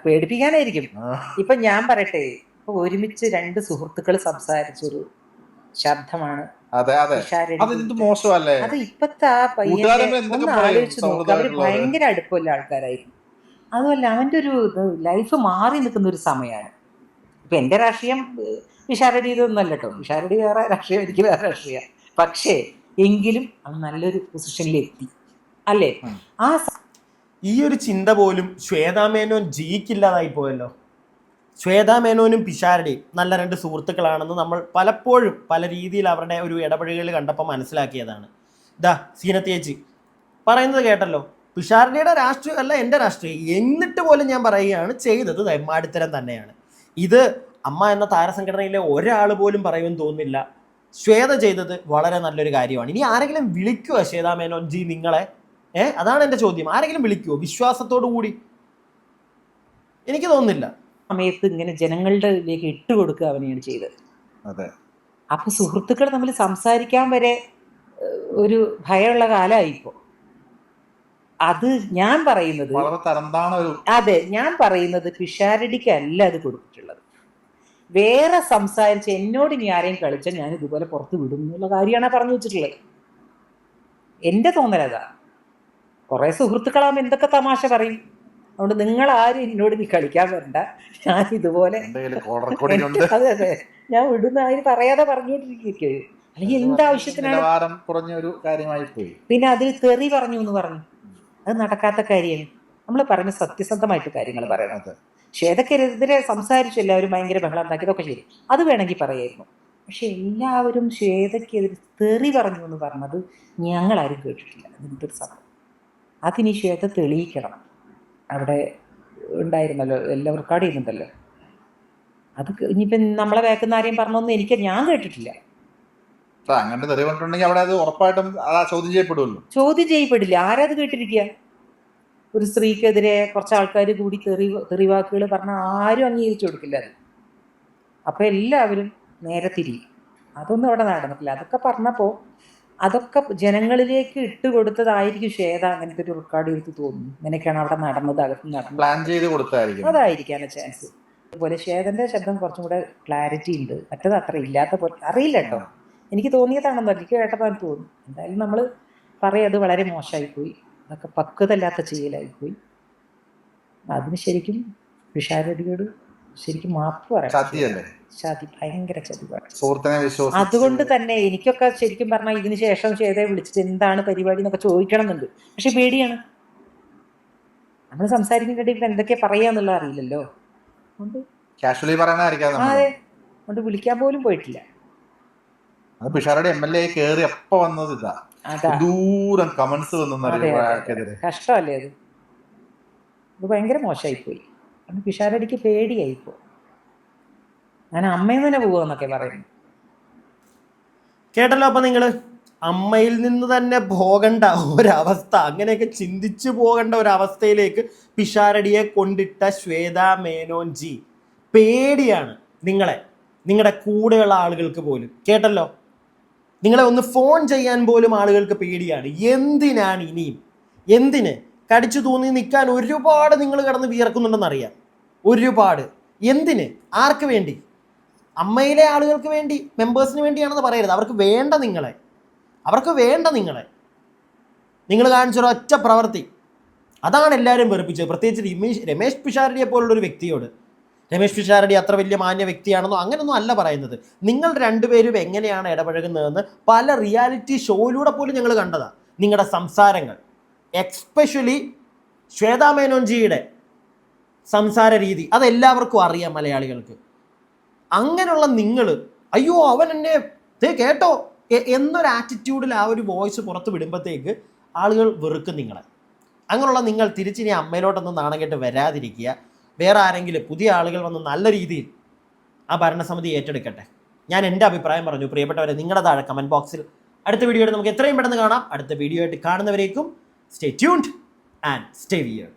പേടിപ്പിക്കാനായിരിക്കും. ഇപ്പൊ ഞാൻ പറയട്ടെ, ഇപ്പൊ ഒരുമിച്ച് രണ്ട് സുഹൃത്തുക്കൾ സംസാരിച്ചൊരു ശബ്ദമാണ് അത്. ഇപ്പത്തെ ആ പയ്യനെ ഒന്ന് ആലോചിച്ച് നോക്കുക. അവര് ഭയങ്കര അടുപ്പമുള്ള ആൾക്കാരായിരിക്കും. അതുമല്ല, അവൻ്റെ ഒരു ലൈഫ് മാറി നിൽക്കുന്ന ഒരു സമയമാണ്. ഇപ്പം എൻ്റെ രാഷ്ട്രീയം വിശാരടി ഇതൊന്നുമല്ല കേട്ടോ. വിശാരടി വേറെ രാഷ്ട്രീയം, എനിക്ക് വേറെ രാഷ്ട്രീയം. പക്ഷേ എങ്കിലും അവൻ നല്ലൊരു പൊസിഷനിലെത്തി അല്ലേ? ഈ ഒരു ചിന്ത പോലും ശ്വേതാമേനോൻ ജിയിക്കില്ലാതായി പോയല്ലോ. ശ്വേതാമേനോനും പിഷാരടിയും നല്ല രണ്ട് സുഹൃത്തുക്കളാണെന്ന് നമ്മൾ പലപ്പോഴും പല രീതിയിൽ അവരുടെ ഒരു ഇടപെടലുകൾ കണ്ടപ്പോൾ മനസ്സിലാക്കിയതാണ്. സീനത്തേച്ചി പറയുന്നത് കേട്ടല്ലോ, പിഷാരടിയുടെ രാഷ്ട്രീയം അല്ല എൻ്റെ രാഷ്ട്രീയം. എന്നിട്ട് പോലും ഞാൻ പറയുകയാണ്, ചെയ്തത് തെമ്മാടിത്തരം തന്നെയാണ്. ഇത് അമ്മ എന്ന താരസംഘടനയിലെ ഒരാൾ പോലും പറയുമെന്ന് തോന്നുന്നില്ല. ശ്വേത ചെയ്തത് വളരെ നല്ലൊരു കാര്യമാണ്. ഇനി ആരെങ്കിലും വിളിക്കുമോ ശ്വേതാമേനോൻ ജി നിങ്ങളെ? അതാണ് എൻ്റെ ചോദ്യം. ആരെങ്കിലും വിളിക്കുമോ വിശ്വാസത്തോടു കൂടി? എനിക്ക് തോന്നുന്നില്ല. സമയത്ത് ഇങ്ങനെ ജനങ്ങളുടെ ഇതിലേക്ക് ഇട്ടുകൊടുക്കുക അവനെയാണ് ചെയ്തത്. അപ്പൊ സുഹൃത്തുക്കൾ തമ്മിൽ സംസാരിക്കാൻ വരെ ഒരു ഭയമുള്ള കാലമായിപ്പോ. അത് ഞാൻ പറയുന്നത്, അതെ, ഞാൻ പറയുന്നത് പിഷാരടിക്കല്ല അത് കൊടുത്തിട്ടുള്ളത്. വേറെ സംസാരിച്ച് എന്നോട് ഇനി ആരെയും കളിച്ചാൽ ഞാൻ ഇതുപോലെ പുറത്ത് വിടും എന്നുള്ള കാര്യമാണ് പറഞ്ഞു വെച്ചിട്ടുള്ളത്. എൻ്റെ തോന്നലതാ. കുറെ സുഹൃത്തുക്കളാകുമ്പോൾ എന്തൊക്കെ തമാശ പറയും. അതുകൊണ്ട് നിങ്ങൾ ആരും എന്നോട് നീ കളിക്കാൻ വരണ്ട, ഞാൻ ഇതുപോലെ അതെ അതെ ഞാൻ വിടുന്ന ആരും പറയാതെ പറഞ്ഞുകൊണ്ടിരിക്കുക. അല്ലെങ്കിൽ എന്താവശ്യത്തിനാണ്? പിന്നെ അതിൽ തെറി പറഞ്ഞു എന്ന് പറഞ്ഞു, അത് നടക്കാത്ത കാര്യമാണ്. നമ്മൾ പറയുന്ന സത്യസന്ധമായിട്ട് കാര്യങ്ങൾ പറയണത്. ശ്വേതക്കെതിരെ സംസാരിച്ചു എല്ലാവരും ഭയങ്കര ബഹളം ഉണ്ടാക്കിയതൊക്കെ ശരി, അത് വേണമെങ്കിൽ പറയായിരുന്നു. പക്ഷെ എല്ലാവരും ശ്വേതക്കെതിരെ തെറി പറഞ്ഞു എന്ന് പറഞ്ഞത് ഞങ്ങളാരും കേട്ടിട്ടില്ല. അതിൻ്റെ ഒരു സംഭവം അതിനി ശ്വേത തെളിയിക്കണം. അവിടെ ഉണ്ടായിരുന്നല്ലോ, എല്ലാം റെക്കോർഡ് ചെയ്യുന്നുണ്ടല്ലോ. അത് ഇനിയിപ്പം നമ്മളെ വേക്കുന്ന ആരെയും പറഞ്ഞൊന്നും ഞാൻ കേട്ടിട്ടില്ല. ചോദ്യം ചെയ്യപ്പെടില്ല. ആരത് കേട്ടിരിക്കുക? ഒരു സ്ത്രീക്കെതിരെ കുറച്ച് ആൾക്കാർ കൂടി തെറിവാക്കുകൾ പറഞ്ഞാൽ ആരും അംഗീകരിച്ചു കൊടുക്കില്ല അത്. അപ്പം എല്ലാവരും നേരെ തിരിയും. അതൊന്നും അവിടെ നടന്നിട്ടില്ല. അതൊക്കെ പറഞ്ഞപ്പോൾ അതൊക്കെ ജനങ്ങളിലേക്ക് ഇട്ടുകൊടുത്തതായിരിക്കും ശ്വേത അങ്ങനത്തെ ഒരു റെക്കോർഡ് എടുത്ത് തോന്നുന്നു. ഇങ്ങനെയൊക്കെയാണ് അവിടെ നടന്നത്, അകത്ത് നടന്നത്. അതായിരിക്കാനുള്ള ചാൻസ്. അതുപോലെ ശ്വേതൻ്റെ ശബ്ദം കുറച്ചും കൂടെ ക്ലാരിറ്റി ഉണ്ട്, മറ്റത് അത്ര ഇല്ലാത്ത പോലെ. അറിയില്ല കേട്ടോ, എനിക്ക് തോന്നിയതാണെന്നോ, എനിക്ക് കേട്ടപ്പോൾ എനിക്ക് തോന്നുന്നു. എന്തായാലും നമ്മൾ പറയും അത് വളരെ മോശമായിപ്പോയി, അതൊക്കെ പക്വതല്ലാത്ത ചെയ്യലായിപ്പോയി. അതിന് ശരിക്കും പിഷാരടിയോട് ശരിക്കും മാപ്പ് പറയാം. ചതി, ഭയങ്കര ചതിവാണ്. അതുകൊണ്ട് തന്നെ എനിക്കൊക്കെ ശരിക്കും പറഞ്ഞാൽ ഇതിന് ശേഷം ശ്വേതയെ വിളിച്ചിട്ട് എന്താണ് പരിപാടി എന്നൊക്കെ ചോദിക്കണം എന്നുണ്ട്. പക്ഷെ പേടിയാണ്. നമ്മൾ സംസാരിക്കുന്നിടയിൽ എന്തൊക്കെ പറയാന്നുള്ളത് അറിയില്ലല്ലോ. അതെ, അതുകൊണ്ട് വിളിക്കാൻ പോലും പോയിട്ടില്ല. അത് പിഷാരടി MLA കയറി എപ്പോ വന്നത് ഇതാ, അതാ ദൂരം കമന്റ്സ് വന്നെന്നറിയാം. കഷ്ടമല്ലേ അത്? ഇത് ഭയങ്കര മോശമായിപ്പോയി. കാരണം പിഷാരടിക്ക് പേടിയായിപ്പോ. ഞാൻ അമ്മയിൽ തന്നെ പോവാന്നൊക്കെ പറയുന്നു. കേട്ടല്ലോ അപ്പൊ നിങ്ങള്, അമ്മയിൽ നിന്ന് തന്നെ പോകേണ്ട ഒരവസ്ഥ, അങ്ങനെയൊക്കെ ചിന്തിച്ചു പോകേണ്ട ഒരവസ്ഥയിലേക്ക് പിഷാരടിയെ കൊണ്ടിട്ട ശ്വേതാ മേനോൻ ജി. പേടിയാണ് നിങ്ങളെ, നിങ്ങളുടെ കൂടെയുള്ള ആളുകൾക്ക് പോലും. കേട്ടല്ലോ, നിങ്ങളെ ഒന്ന് ഫോൺ ചെയ്യാൻ പോലും ആളുകൾക്ക് പേടിയാണ്. എന്തിനാണ് ഇനിയും, എന്തിന് കടിച്ചു തൂന്നി നിൽക്കാൻ ഒരുപാട് നിങ്ങൾ കിടന്ന് വിയർക്കുന്നുണ്ടെന്നറിയാം, ഒരുപാട്. എന്തിന്, ആർക്ക് വേണ്ടി? അമ്മയിലെ ആളുകൾക്ക് വേണ്ടി, മെമ്പേഴ്സിന് വേണ്ടിയാണെന്ന് പറയരുത്. അവർക്ക് വേണ്ട നിങ്ങളെ, അവർക്ക് വേണ്ട നിങ്ങളെ. നിങ്ങൾ കാണിച്ചൊരൊറ്റ പ്രവൃത്തി, അതാണ് എല്ലാവരും വെറുപ്പിച്ചത്. പ്രത്യേകിച്ച് രമേശ് പിഷാരടിയെ പോലുള്ളൊരു വ്യക്തിയോട്. രമേശ് പിഷാരടി അത്ര വലിയ മാന്യ വ്യക്തിയാണെന്നോ അങ്ങനെയൊന്നും അല്ല പറയുന്നത്. നിങ്ങൾ രണ്ടുപേരും എങ്ങനെയാണ് ഇടപഴകുന്നതെന്ന് പല റിയാലിറ്റി ഷോയിലൂടെ പോലും ഞങ്ങൾ കണ്ടതാണ്. നിങ്ങളുടെ സംസാരങ്ങൾ, എക്സ്പെഷ്യലി ശ്വേതാ മേനോൻജിയുടെ സംസാര രീതി, അതെല്ലാവർക്കും അറിയാം മലയാളികൾക്ക്. അങ്ങനെയുള്ള നിങ്ങൾ, അയ്യോ അവൻ എന്നെ കേട്ടോ എന്നൊരു ആറ്റിറ്റ്യൂഡിൽ ആ ഒരു വോയിസ് പുറത്ത് വിടുമ്പോഴത്തേക്ക് ആളുകൾ വെറുക്കും നിങ്ങളെ. അങ്ങനെയുള്ള നിങ്ങൾ തിരിച്ചിനി അമ്മയിലോട്ടൊന്നും നാണം കേട്ട് വരാതിരിക്കുക. വേറെ ആരെങ്കിലും പുതിയ ആളുകൾ വന്ന് നല്ല രീതിയിൽ ആ ഭരണസമിതി ഏറ്റെടുക്കട്ടെ. ഞാൻ എൻ്റെ അഭിപ്രായം പറഞ്ഞു. പ്രിയപ്പെട്ടവരെ, നിങ്ങളുടെ താഴെ കമൻറ്റ് ബോക്സിൽ. അടുത്ത വീഡിയോയിൽ നമുക്ക് എത്രയും പെട്ടെന്ന് കാണാം. അടുത്ത വീഡിയോ ആയിട്ട് കാണുന്നവരേക്കും stay tuned and stay weird.